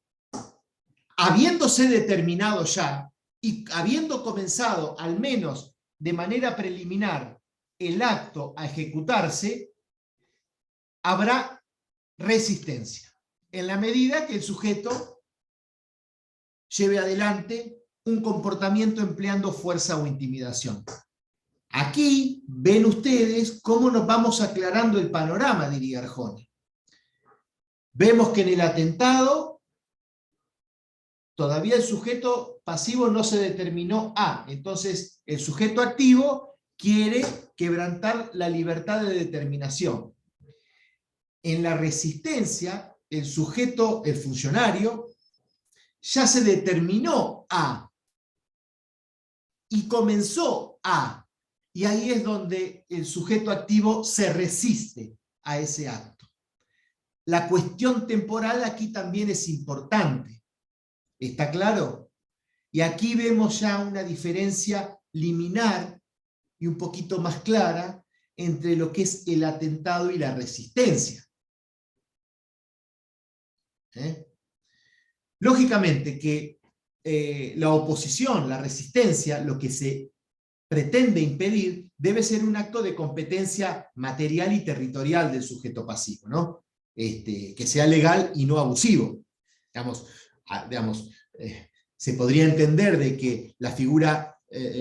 habiéndose determinado ya y habiendo comenzado al menos de manera preliminar el acto a ejecutarse, habrá resistencia, en la medida que el sujeto lleve adelante un comportamiento empleando fuerza o intimidación. Aquí ven ustedes cómo nos vamos aclarando el panorama, diría Arjona. Vemos que en el atentado todavía el sujeto pasivo no se determinó A. Entonces, el sujeto activo quiere quebrantar la libertad de determinación. En la resistencia, el sujeto, el funcionario, ya se determinó A y comenzó A. Y ahí es donde el sujeto activo se resiste a ese acto. La cuestión temporal aquí también es importante. ¿Está claro? Y aquí vemos ya una diferencia liminar y un poquito más clara entre lo que es el atentado y la resistencia. Lógicamente que la oposición, la resistencia, lo que se pretende impedir debe ser un acto de competencia material y territorial del sujeto pasivo, ¿no? Que sea legal y no abusivo. Se podría entender de que la figura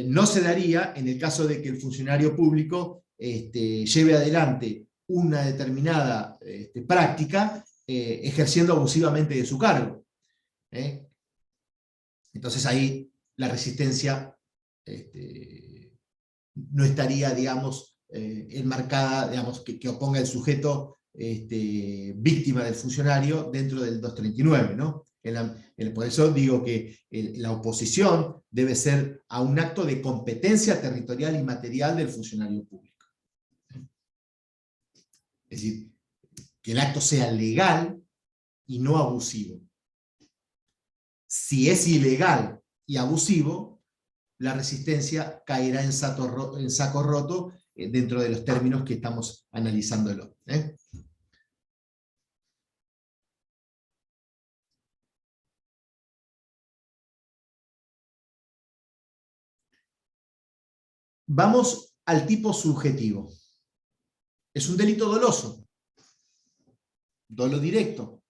no se daría en el caso de que el funcionario público lleve adelante una determinada práctica ejerciendo abusivamente de su cargo. Entonces ahí la resistencia no estaría, digamos, enmarcada, digamos, que oponga el sujeto víctima del funcionario dentro del 239, ¿no? Por eso digo que la oposición debe ser a un acto de competencia territorial y material del funcionario público. Es decir, que el acto sea legal y no abusivo. Si es ilegal y abusivo, la resistencia caerá en saco roto dentro de los términos que estamos analizándolo. Vamos al tipo subjetivo. Es un delito doloso. Dolo directo.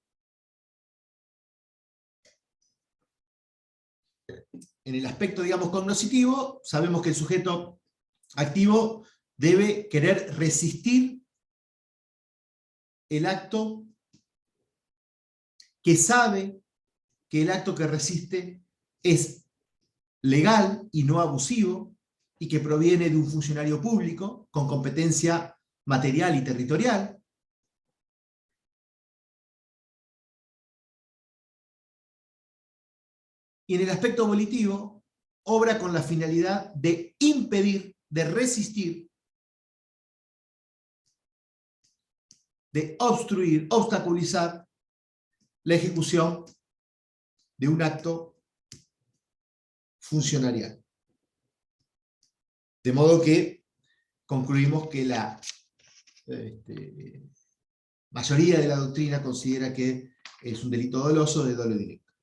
En el aspecto, digamos, cognoscitivo, sabemos que el sujeto activo debe querer resistir el acto que sabe que el acto que resiste es legal y no abusivo y que proviene de un funcionario público con competencia material y territorial. Y en el aspecto volitivo, obra con la finalidad de impedir, de resistir, de obstruir, obstaculizar la ejecución de un acto funcionarial. De modo que concluimos que la mayoría de la doctrina considera que es un delito doloso de dolo directo.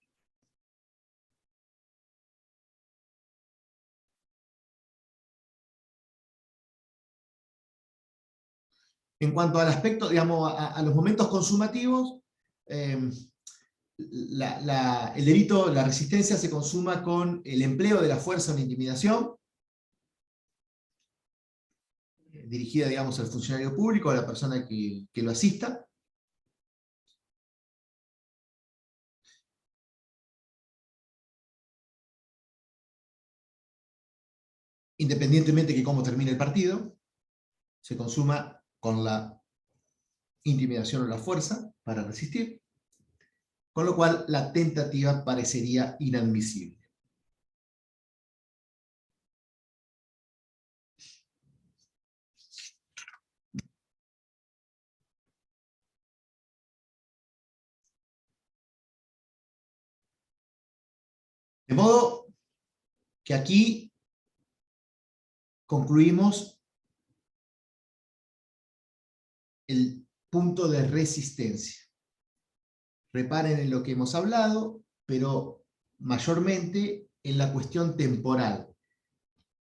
En cuanto al aspecto, digamos, a los momentos consumativos, el delito, la resistencia se consuma con el empleo de la fuerza o la intimidación, dirigida, digamos, al funcionario público, a la persona que lo asista. Independientemente de cómo termine el partido, se consuma con la intimidación o la fuerza para resistir, con lo cual la tentativa parecería inadmisible. De modo que aquí concluimos el punto de resistencia. Reparen en lo que hemos hablado, pero mayormente en la cuestión temporal.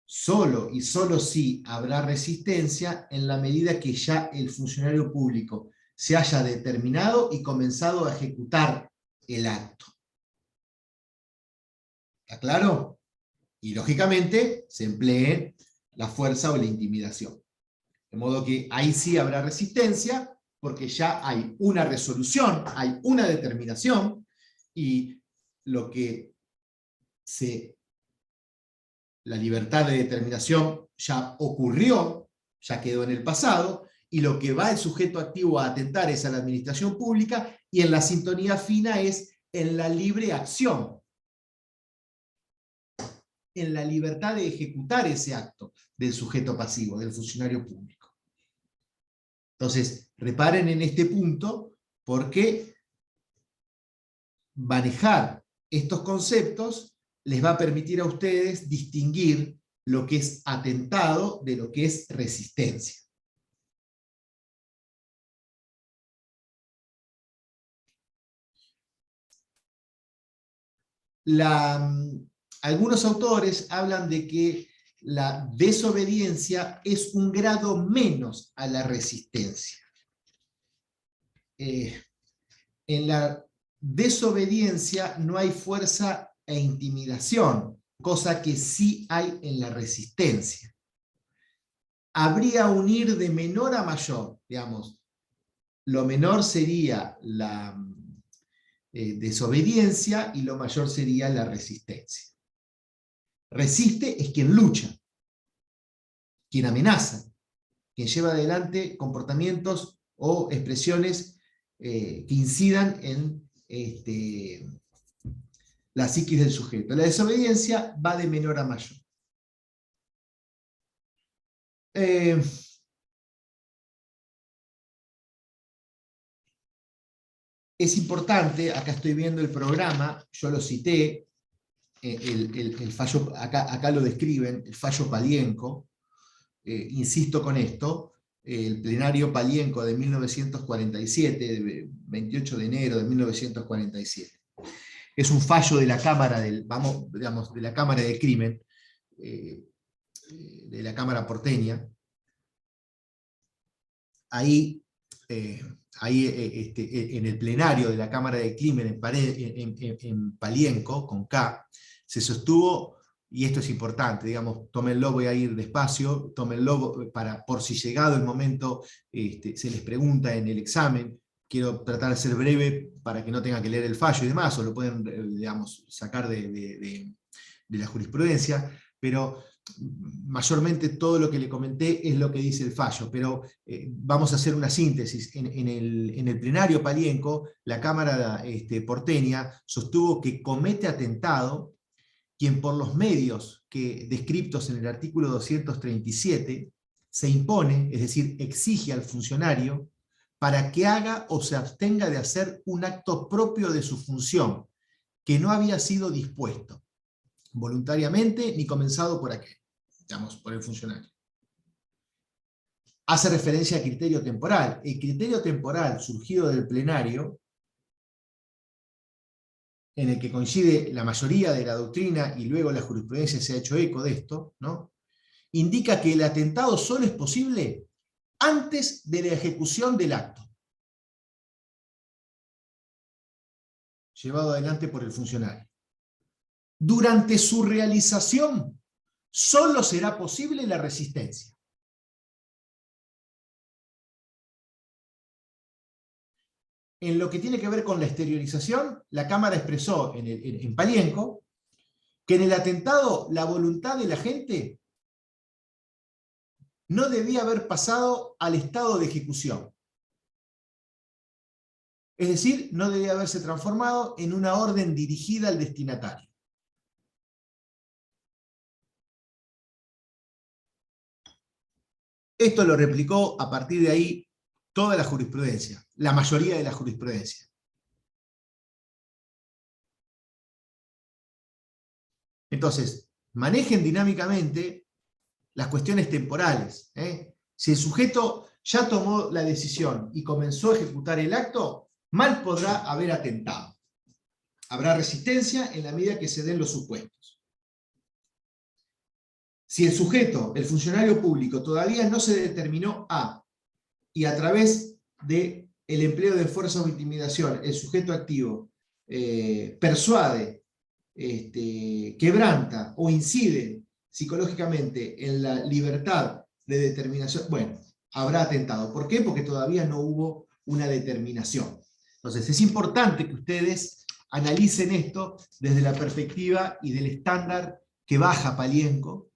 Solo y solo sí habrá resistencia en la medida que ya el funcionario público se haya determinado y comenzado a ejecutar el acto. ¿Está claro? Y lógicamente se emplee la fuerza o la intimidación. De modo que ahí sí habrá resistencia, porque ya hay una resolución, hay una determinación, y la libertad de determinación ya ocurrió, ya quedó en el pasado, y lo que va el sujeto activo a atentar es a la administración pública, y en la sintonía fina es en la libre acción, en la libertad de ejecutar ese acto del sujeto pasivo, del funcionario público. Entonces, reparen en este punto, porque manejar estos conceptos les va a permitir a ustedes distinguir lo que es atentado de lo que es resistencia. Algunos autores hablan de que la desobediencia es un grado menos a la resistencia. En la desobediencia no hay fuerza e intimidación, cosa que sí hay en la resistencia. Habría un ir de menor a mayor, digamos. Lo menor sería la desobediencia y lo mayor sería la resistencia. Resiste es quien lucha, quien amenaza, quien lleva adelante comportamientos o expresiones que incidan en la psiquis del sujeto. La desobediencia va de menor a mayor. Es importante, acá estoy viendo el programa, yo lo cité, el fallo, acá lo describen, el fallo Palienco, insisto con esto, el plenario Palienco de 1947, de 28 de enero de 1947. Es un fallo de la Cámara de la Cámara de Crimen, de la Cámara porteña. Ahí en el plenario de la Cámara de Crimen en Palienco, con K, se sostuvo, y esto es importante, digamos, tómenlo, voy a ir despacio, tómenlo por si llegado el momento se les pregunta en el examen. Quiero tratar de ser breve para que no tengan que leer el fallo y demás, o lo pueden, digamos, sacar de la jurisprudencia, pero mayormente todo lo que le comenté es lo que dice el fallo, pero vamos a hacer una síntesis. En el plenario Palienco, la Cámara porteña sostuvo que comete atentado quien por los medios descriptos en el artículo 237 se impone, es decir, exige al funcionario para que haga o se abstenga de hacer un acto propio de su función, que no había sido dispuesto voluntariamente ni comenzado por aquel, digamos, por el funcionario. Hace referencia a criterio temporal. El criterio temporal surgido del plenario, en el que coincide la mayoría de la doctrina y luego la jurisprudencia se ha hecho eco de esto, ¿no?, indica que el atentado solo es posible antes de la ejecución del acto llevado adelante por el funcionario. Durante su realización, solo será posible la resistencia. En lo que tiene que ver con la exteriorización, la Cámara expresó en Palienco que en el atentado la voluntad de la gente no debía haber pasado al estado de ejecución. Es decir, no debía haberse transformado en una orden dirigida al destinatario. Esto lo replicó a partir de ahí toda la jurisprudencia, la mayoría de la jurisprudencia. Entonces, manejen dinámicamente las cuestiones temporales. Si el sujeto ya tomó la decisión y comenzó a ejecutar el acto, mal podrá haber atentado. Habrá resistencia en la medida que se den los supuestos. Si el sujeto, el funcionario público, todavía no se determinó y a través del empleo de fuerza o intimidación, el sujeto activo persuade, quebranta o incide psicológicamente en la libertad de determinación, bueno, habrá atentado. ¿Por qué? Porque todavía no hubo una determinación. Entonces es importante que ustedes analicen esto desde la perspectiva y del estándar que baja Palienco,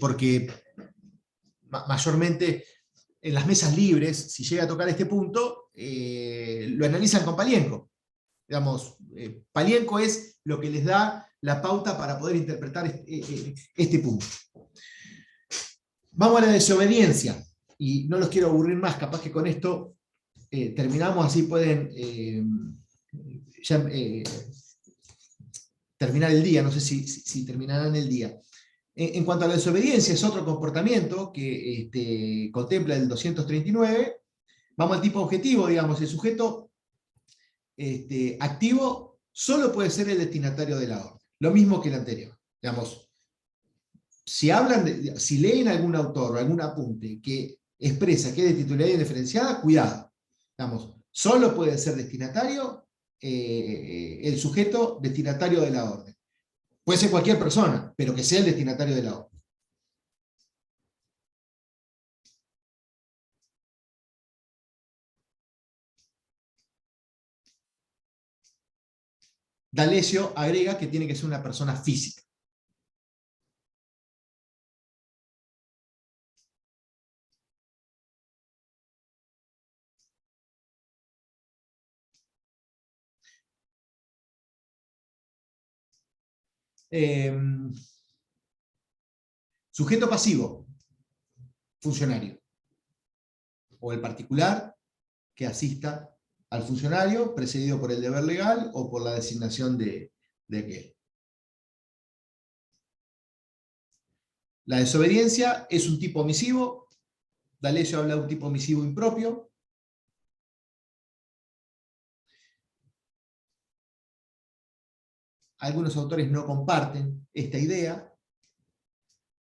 porque mayormente en las mesas libres, si llega a tocar este punto, lo analizan con Palienco. Digamos, Palienco es lo que les da la pauta para poder interpretar este punto. Vamos a la desobediencia, y no los quiero aburrir más, capaz que con esto terminamos, así pueden terminar el día, no sé si terminarán el día. En cuanto a la desobediencia, es otro comportamiento que contempla el 239. Vamos al tipo objetivo, digamos, el sujeto activo solo puede ser el destinatario de la orden, lo mismo que el anterior. Digamos, si leen algún autor o algún apunte que expresa que es de titularidad indiferenciada, cuidado. Digamos, solo puede ser destinatario el sujeto destinatario de la orden. Puede ser cualquier persona, pero que sea el destinatario de la orden. D'Alessio agrega que tiene que ser una persona física. Sujeto pasivo, funcionario. O el particular que asista al funcionario, precedido por el deber legal o por la designación de aquel. La desobediencia es un tipo omisivo. D'Alessio habla de un tipo omisivo impropio. Algunos autores no comparten esta idea,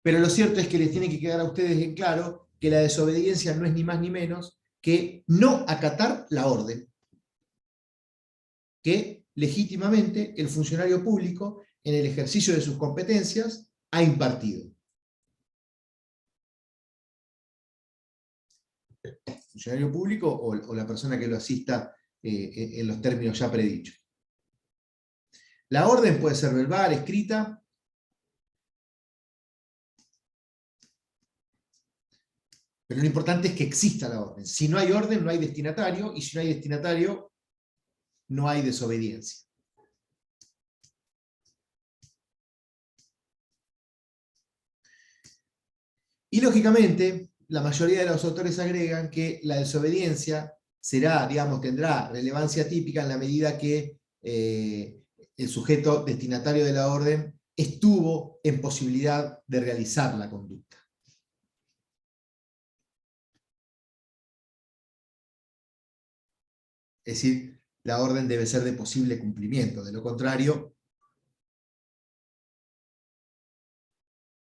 pero lo cierto es que les tiene que quedar a ustedes en claro que la desobediencia no es ni más ni menos que no acatar la orden que legítimamente el funcionario público, en el ejercicio de sus competencias, ha impartido. El funcionario público o la persona que lo asista en los términos ya predichos. La orden puede ser verbal, escrita, pero lo importante es que exista la orden. Si no hay orden, no hay destinatario, y si no hay destinatario, no hay desobediencia. Y lógicamente, la mayoría de los autores agregan que la desobediencia será, digamos, tendrá relevancia típica en la medida que el sujeto destinatario de la orden estuvo en posibilidad de realizar la conducta. Es decir, la orden debe ser de posible cumplimiento, de lo contrario,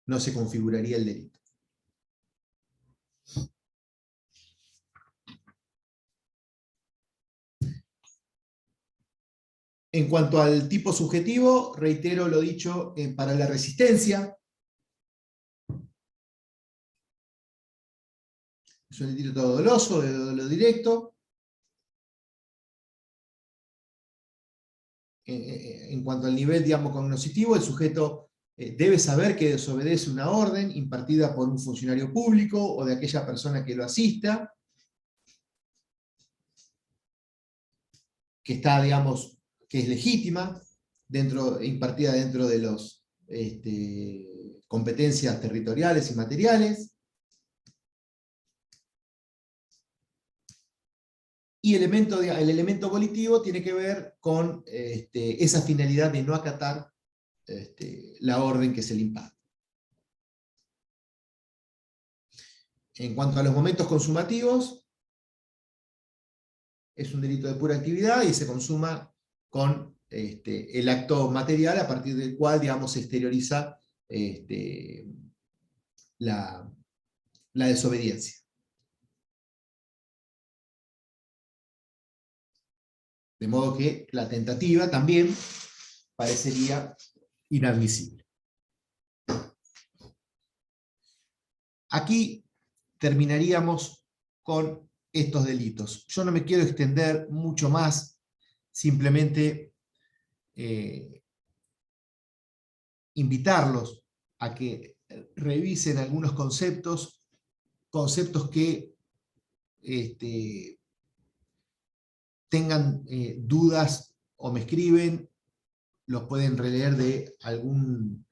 no se configuraría el delito. En cuanto al tipo subjetivo, reitero lo dicho para la resistencia. Es un delito doloso, de lo directo. En cuanto al nivel, digamos, cognoscitivo, el sujeto debe saber que desobedece una orden impartida por un funcionario público o de aquella persona que lo asista, que está, digamos, que es legítima, impartida dentro de las competencias territoriales y materiales. Y el elemento volitivo tiene que ver con esa finalidad de no acatar la orden que se le imparte. En cuanto a los momentos consumativos, es un delito de pura actividad y se consuma con el acto material a partir del cual, digamos, se exterioriza la desobediencia. De modo que la tentativa también parecería inadmisible. Aquí terminaríamos con estos delitos. Yo no me quiero extender mucho más, simplemente invitarlos a que revisen algunos conceptos que tengan dudas o me escriben, los pueden releer de algún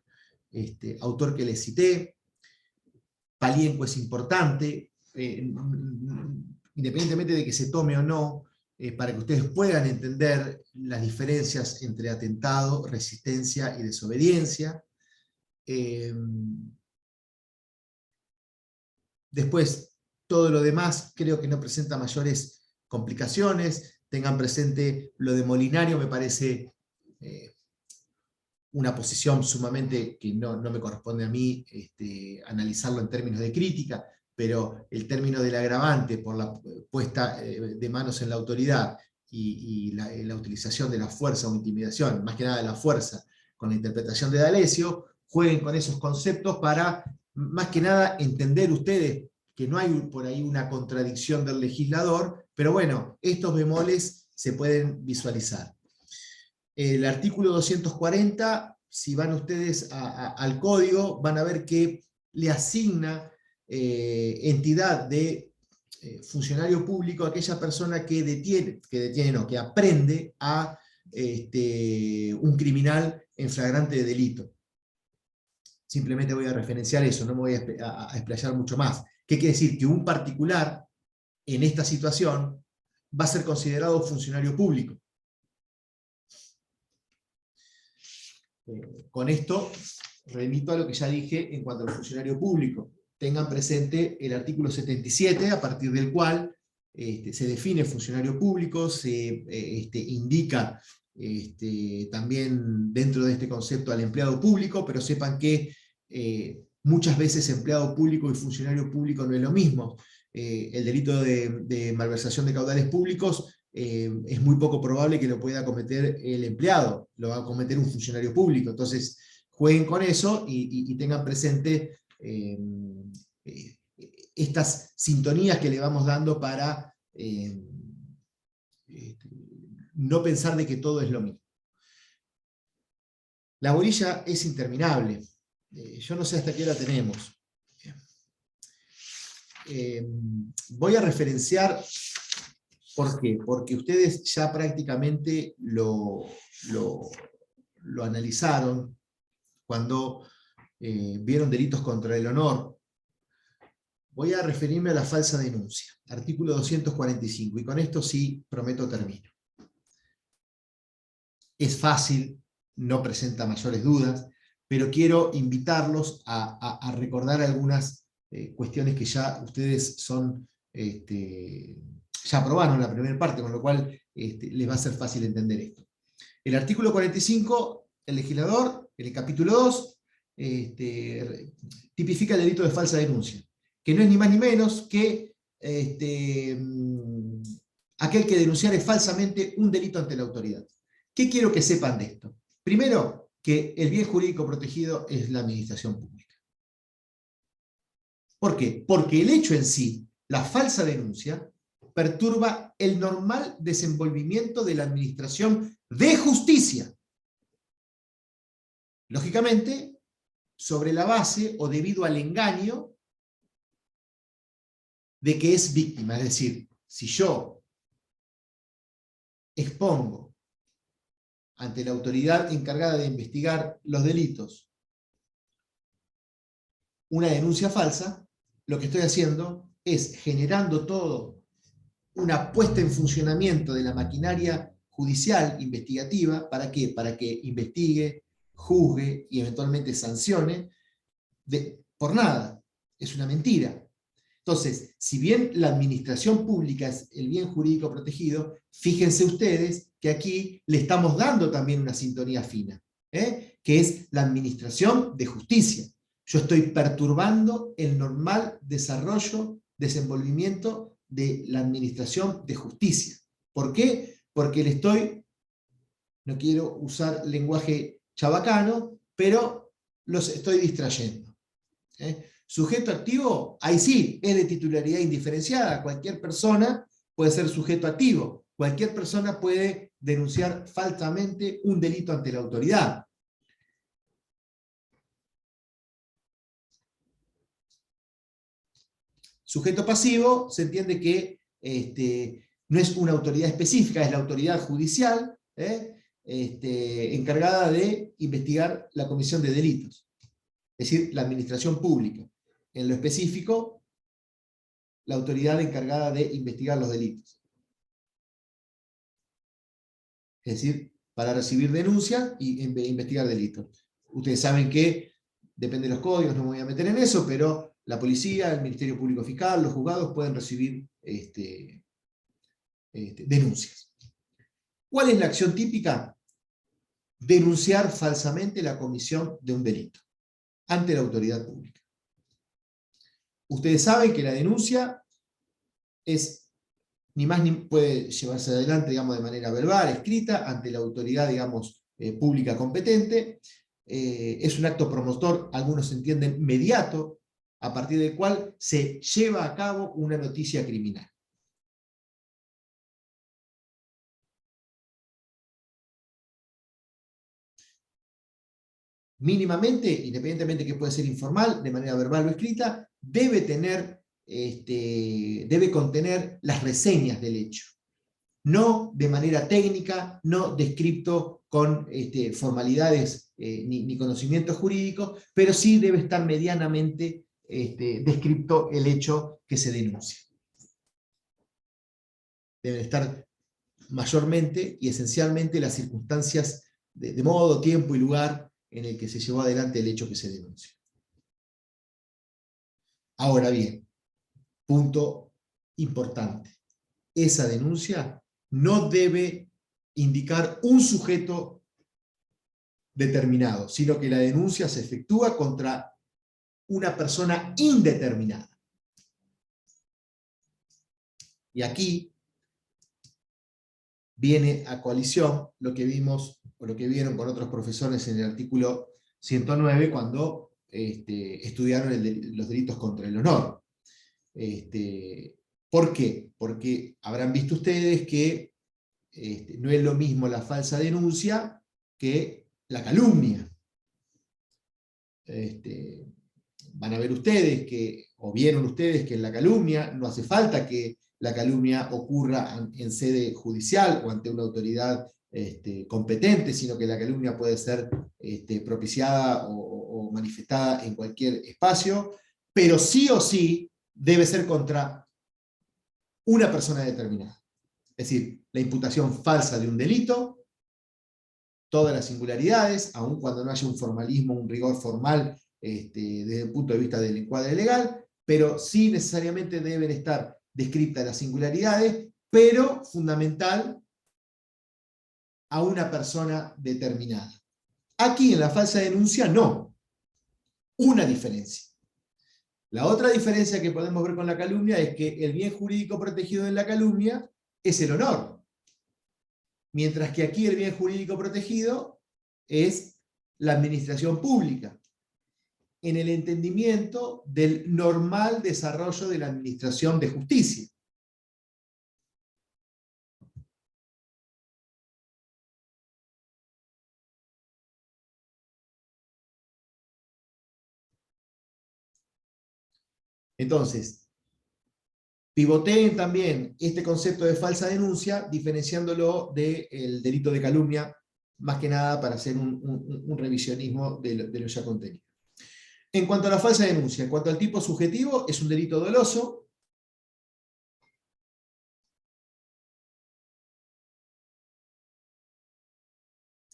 autor que les cité. Palienco es importante, independientemente de que se tome o no, para que ustedes puedan entender las diferencias entre atentado, resistencia y desobediencia. Después, todo lo demás creo que no presenta mayores complicaciones. Tengan presente lo de Molinario, me parece una posición sumamente que no me corresponde a mí analizarlo en términos de crítica, pero el término del agravante por la puesta de manos en la autoridad y la utilización de la fuerza o intimidación, más que nada de la fuerza, con la interpretación de D'Alessio, jueguen con esos conceptos para, más que nada, entender ustedes que no hay por ahí una contradicción del legislador, pero bueno, estos bemoles se pueden visualizar. El artículo 240, si van ustedes al código, van a ver que le asigna entidad de funcionario público a aquella persona que aprende a un criminal en flagrante delito. Simplemente voy a referenciar eso, no me voy a explayar mucho más. ¿Qué quiere decir? Que un particular en esta situación va a ser considerado funcionario público. Con esto remito a lo que ya dije en cuanto al funcionario público. Tengan presente el artículo 77, a partir del cual se define funcionario público, se indica también dentro de este concepto al empleado público, pero sepan que muchas veces empleado público y funcionario público no es lo mismo. El delito de malversación de caudales públicos es muy poco probable que lo pueda cometer el empleado, lo va a cometer un funcionario público. Entonces, jueguen con eso y tengan presente estas sintonías que le vamos dando para no pensar de que todo es lo mismo. La bolilla es interminable. Yo no sé hasta qué hora tenemos. Voy a referenciar. ¿Por qué? Porque ustedes ya prácticamente lo analizaron cuando vieron delitos contra el honor. Voy a referirme a la falsa denuncia, artículo 245, y con esto sí prometo termino. Es fácil, no presenta mayores dudas, pero quiero invitarlos a recordar algunas cuestiones que ya ustedes son... ya aprobaron la primera parte, con lo cual les va a ser fácil entender esto. El artículo 45, el legislador, en el capítulo 2, tipifica el delito de falsa denuncia, que no es ni más ni menos que aquel que denunciare falsamente un delito ante la autoridad. ¿Qué quiero que sepan de esto? Primero, que el bien jurídico protegido es la administración pública. ¿Por qué? Porque el hecho en sí, la falsa denuncia, perturba el normal desenvolvimiento de la administración de justicia. Lógicamente, sobre la base o debido al engaño de que es víctima. Es decir, si yo expongo ante la autoridad encargada de investigar los delitos una denuncia falsa, lo que estoy haciendo es generando todo una puesta en funcionamiento de la maquinaria judicial investigativa. ¿Para qué? Para que investigue, juzgue y eventualmente sancione por nada. Es una mentira. Entonces, si bien la administración pública es el bien jurídico protegido, fíjense ustedes que aquí le estamos dando también una sintonía fina, que es la administración de justicia. Yo estoy perturbando el normal desarrollo, desenvolvimiento de la administración de justicia. ¿Por qué? Porque le estoy, no quiero usar lenguaje chabacano, pero los estoy distrayendo. Sujeto activo, ahí sí, es de titularidad indiferenciada. Cualquier persona puede ser sujeto activo. Cualquier persona puede denunciar falsamente un delito ante la autoridad. Sujeto pasivo se entiende que no es una autoridad específica, es la autoridad judicial encargada de investigar la comisión de delitos. Es decir, la administración pública. En lo específico, la autoridad encargada de investigar los delitos. Es decir, para recibir denuncias y investigar delitos. Ustedes saben que, depende de los códigos, no me voy a meter en eso, pero la policía, el Ministerio Público Fiscal, los juzgados pueden recibir denuncias. ¿Cuál es la acción típica? Denunciar falsamente la comisión de un delito ante la autoridad pública. Ustedes saben que la denuncia es ni más ni puede llevarse adelante, digamos, de manera verbal, escrita, ante la autoridad, digamos, pública competente. Es un acto promotor, algunos entienden, mediato, a partir del cual se lleva a cabo una noticia criminal. Mínimamente, independientemente que puede ser informal, de manera verbal o escrita, debe contener las reseñas del hecho. No de manera técnica, no descripto con formalidades ni conocimientos jurídicos, pero sí debe estar medianamente descripto el hecho que se denuncia. Deben estar mayormente y esencialmente las circunstancias de modo, tiempo y lugar en el que se llevó adelante el hecho que se denuncia. Ahora bien, punto importante. Esa denuncia no debe indicar un sujeto determinado, sino que la denuncia se efectúa contra una persona indeterminada. Y aquí viene a coalición lo que vimos, o lo que vieron con otros profesores en el artículo 109, cuando estudiaron los delitos contra el honor. ¿Por qué? Porque habrán visto ustedes que no es lo mismo la falsa denuncia que la calumnia. Van a ver ustedes que, o vieron ustedes que en la calumnia no hace falta que la calumnia ocurra en sede judicial o ante una autoridad competente, sino que la calumnia puede ser propiciada o manifestada en cualquier espacio, pero sí o sí debe ser contra una persona determinada. Es decir, la imputación falsa de un delito, todas las singularidades, aun cuando no haya un formalismo, un rigor formal desde el punto de vista del encuadre legal, pero sí necesariamente deben estar descritas las singularidades, pero fundamental a una persona determinada. Aquí en la falsa denuncia no. Una diferencia. La otra diferencia que podemos ver con la calumnia es que el bien jurídico protegido en la calumnia es el honor. Mientras que aquí el bien jurídico protegido es la administración pública, en el entendimiento del normal desarrollo de la administración de justicia. Entonces, pivoteen también este concepto de falsa denuncia, diferenciándolo del delito de calumnia, más que nada para hacer un revisionismo de lo ya contenido. En cuanto a la falsa denuncia, en cuanto al tipo subjetivo, es un delito doloso.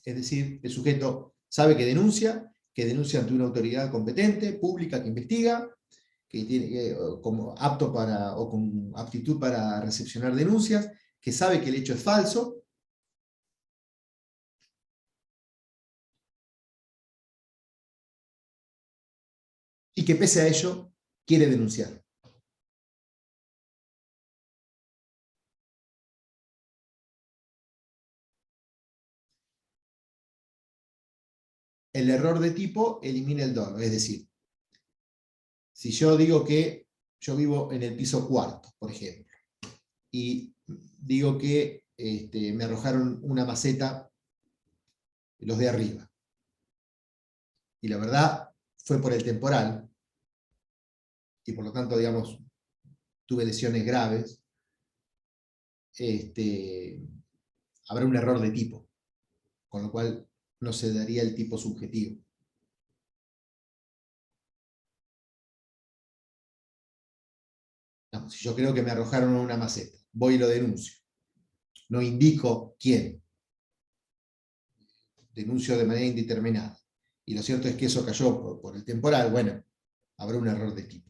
Es decir, el sujeto sabe que denuncia ante una autoridad competente, pública, que investiga, que tiene como apto para, o con aptitud para recepcionar denuncias, que sabe que el hecho es falso, y que pese a ello quiere denunciar. El error de tipo elimina el dolo, es decir, si yo digo que yo vivo en el piso cuarto, por ejemplo, y digo que me arrojaron una maceta los de arriba. Y la verdad fue por el temporal, y por lo tanto, digamos, tuve lesiones graves. Habrá un error de tipo, con lo cual no se daría el tipo subjetivo. No, si yo creo que me arrojaron una maceta, voy y lo denuncio. No indico quién. Denuncio de manera indeterminada. Y lo cierto es que eso cayó por el temporal. Bueno, habrá un error de tipo.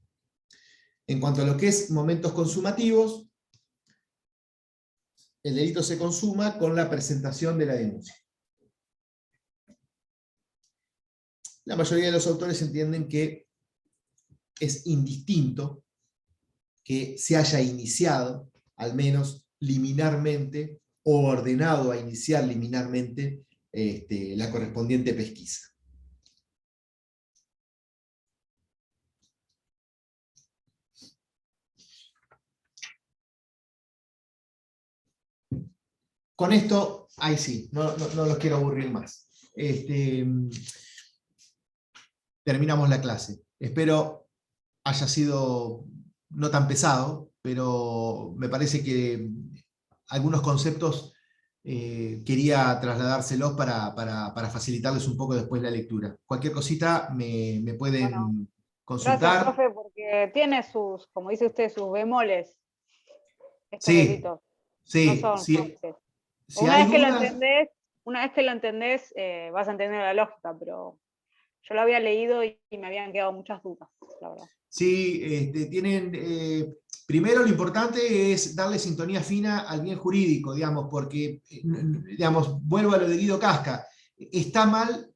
En cuanto a lo que es momentos consumativos, el delito se consuma con la presentación de la denuncia. La mayoría de los autores entienden que es indistinto que se haya iniciado, al menos liminarmente, o ordenado a iniciar liminarmente la correspondiente pesquisa. Con esto, ahí sí, no los quiero aburrir más. Terminamos la clase. Espero haya sido no tan pesado, pero me parece que algunos conceptos quería trasladárselos para facilitarles un poco después la lectura. Cualquier cosita me pueden Bueno, consultar. gracias, profe, porque tiene sus, como dice usted, sus bemoles, estos Sí, delitos. No sí, son fáciles. si hay dudas... Una vez que lo entendés, vas a entender la lógica, pero yo lo había leído y me habían quedado muchas dudas, la verdad. Sí, tienen, primero lo importante es darle sintonía fina al bien jurídico, digamos, porque, digamos, vuelvo a lo de Guido Casca, está mal,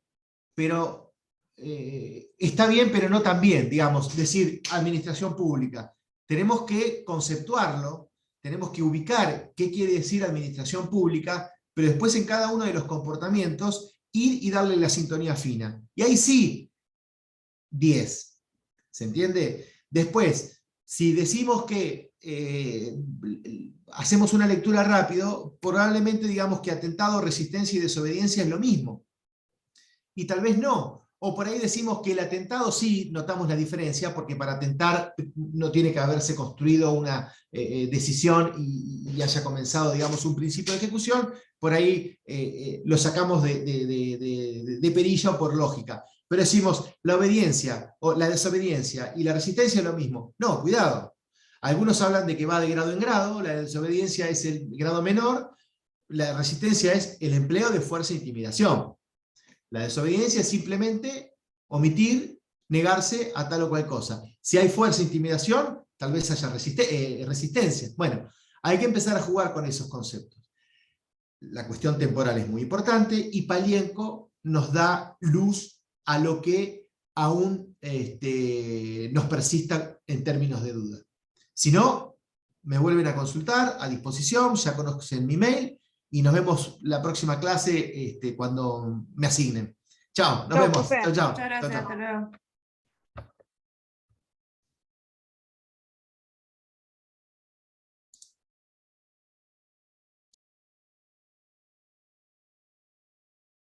pero está bien, pero no tan bien, digamos, decir administración pública. Tenemos que conceptuarlo, tenemos que ubicar qué quiere decir administración pública, pero después en cada uno de los comportamientos ir y darle la sintonía fina. Y ahí sí, 10. ¿Se entiende? Después, si decimos que hacemos una lectura rápido, probablemente digamos que atentado, resistencia y desobediencia es lo mismo. Y tal vez no. O por ahí decimos que el atentado sí notamos la diferencia, porque para atentar no tiene que haberse construido una decisión y haya comenzado, digamos, un principio de ejecución. Por ahí lo sacamos de perilla o por lógica. Pero decimos, la obediencia o la desobediencia y la resistencia es lo mismo. No, cuidado. Algunos hablan de que va de grado en grado, la desobediencia es el grado menor, la resistencia es el empleo de fuerza e intimidación. La desobediencia es simplemente omitir, negarse a tal o cual cosa. Si hay fuerza e intimidación, tal vez haya resistencia. Bueno, hay que empezar a jugar con esos conceptos. La cuestión temporal es muy importante y Palienko nos da luz a lo que aún nos persista en términos de duda. Si no, me vuelven a consultar, a disposición, ya conocen mi mail, y nos vemos la próxima clase cuando me asignen. Chao, nos Chau, vemos. profe. Chao, chao. Muchas gracias, hasta luego.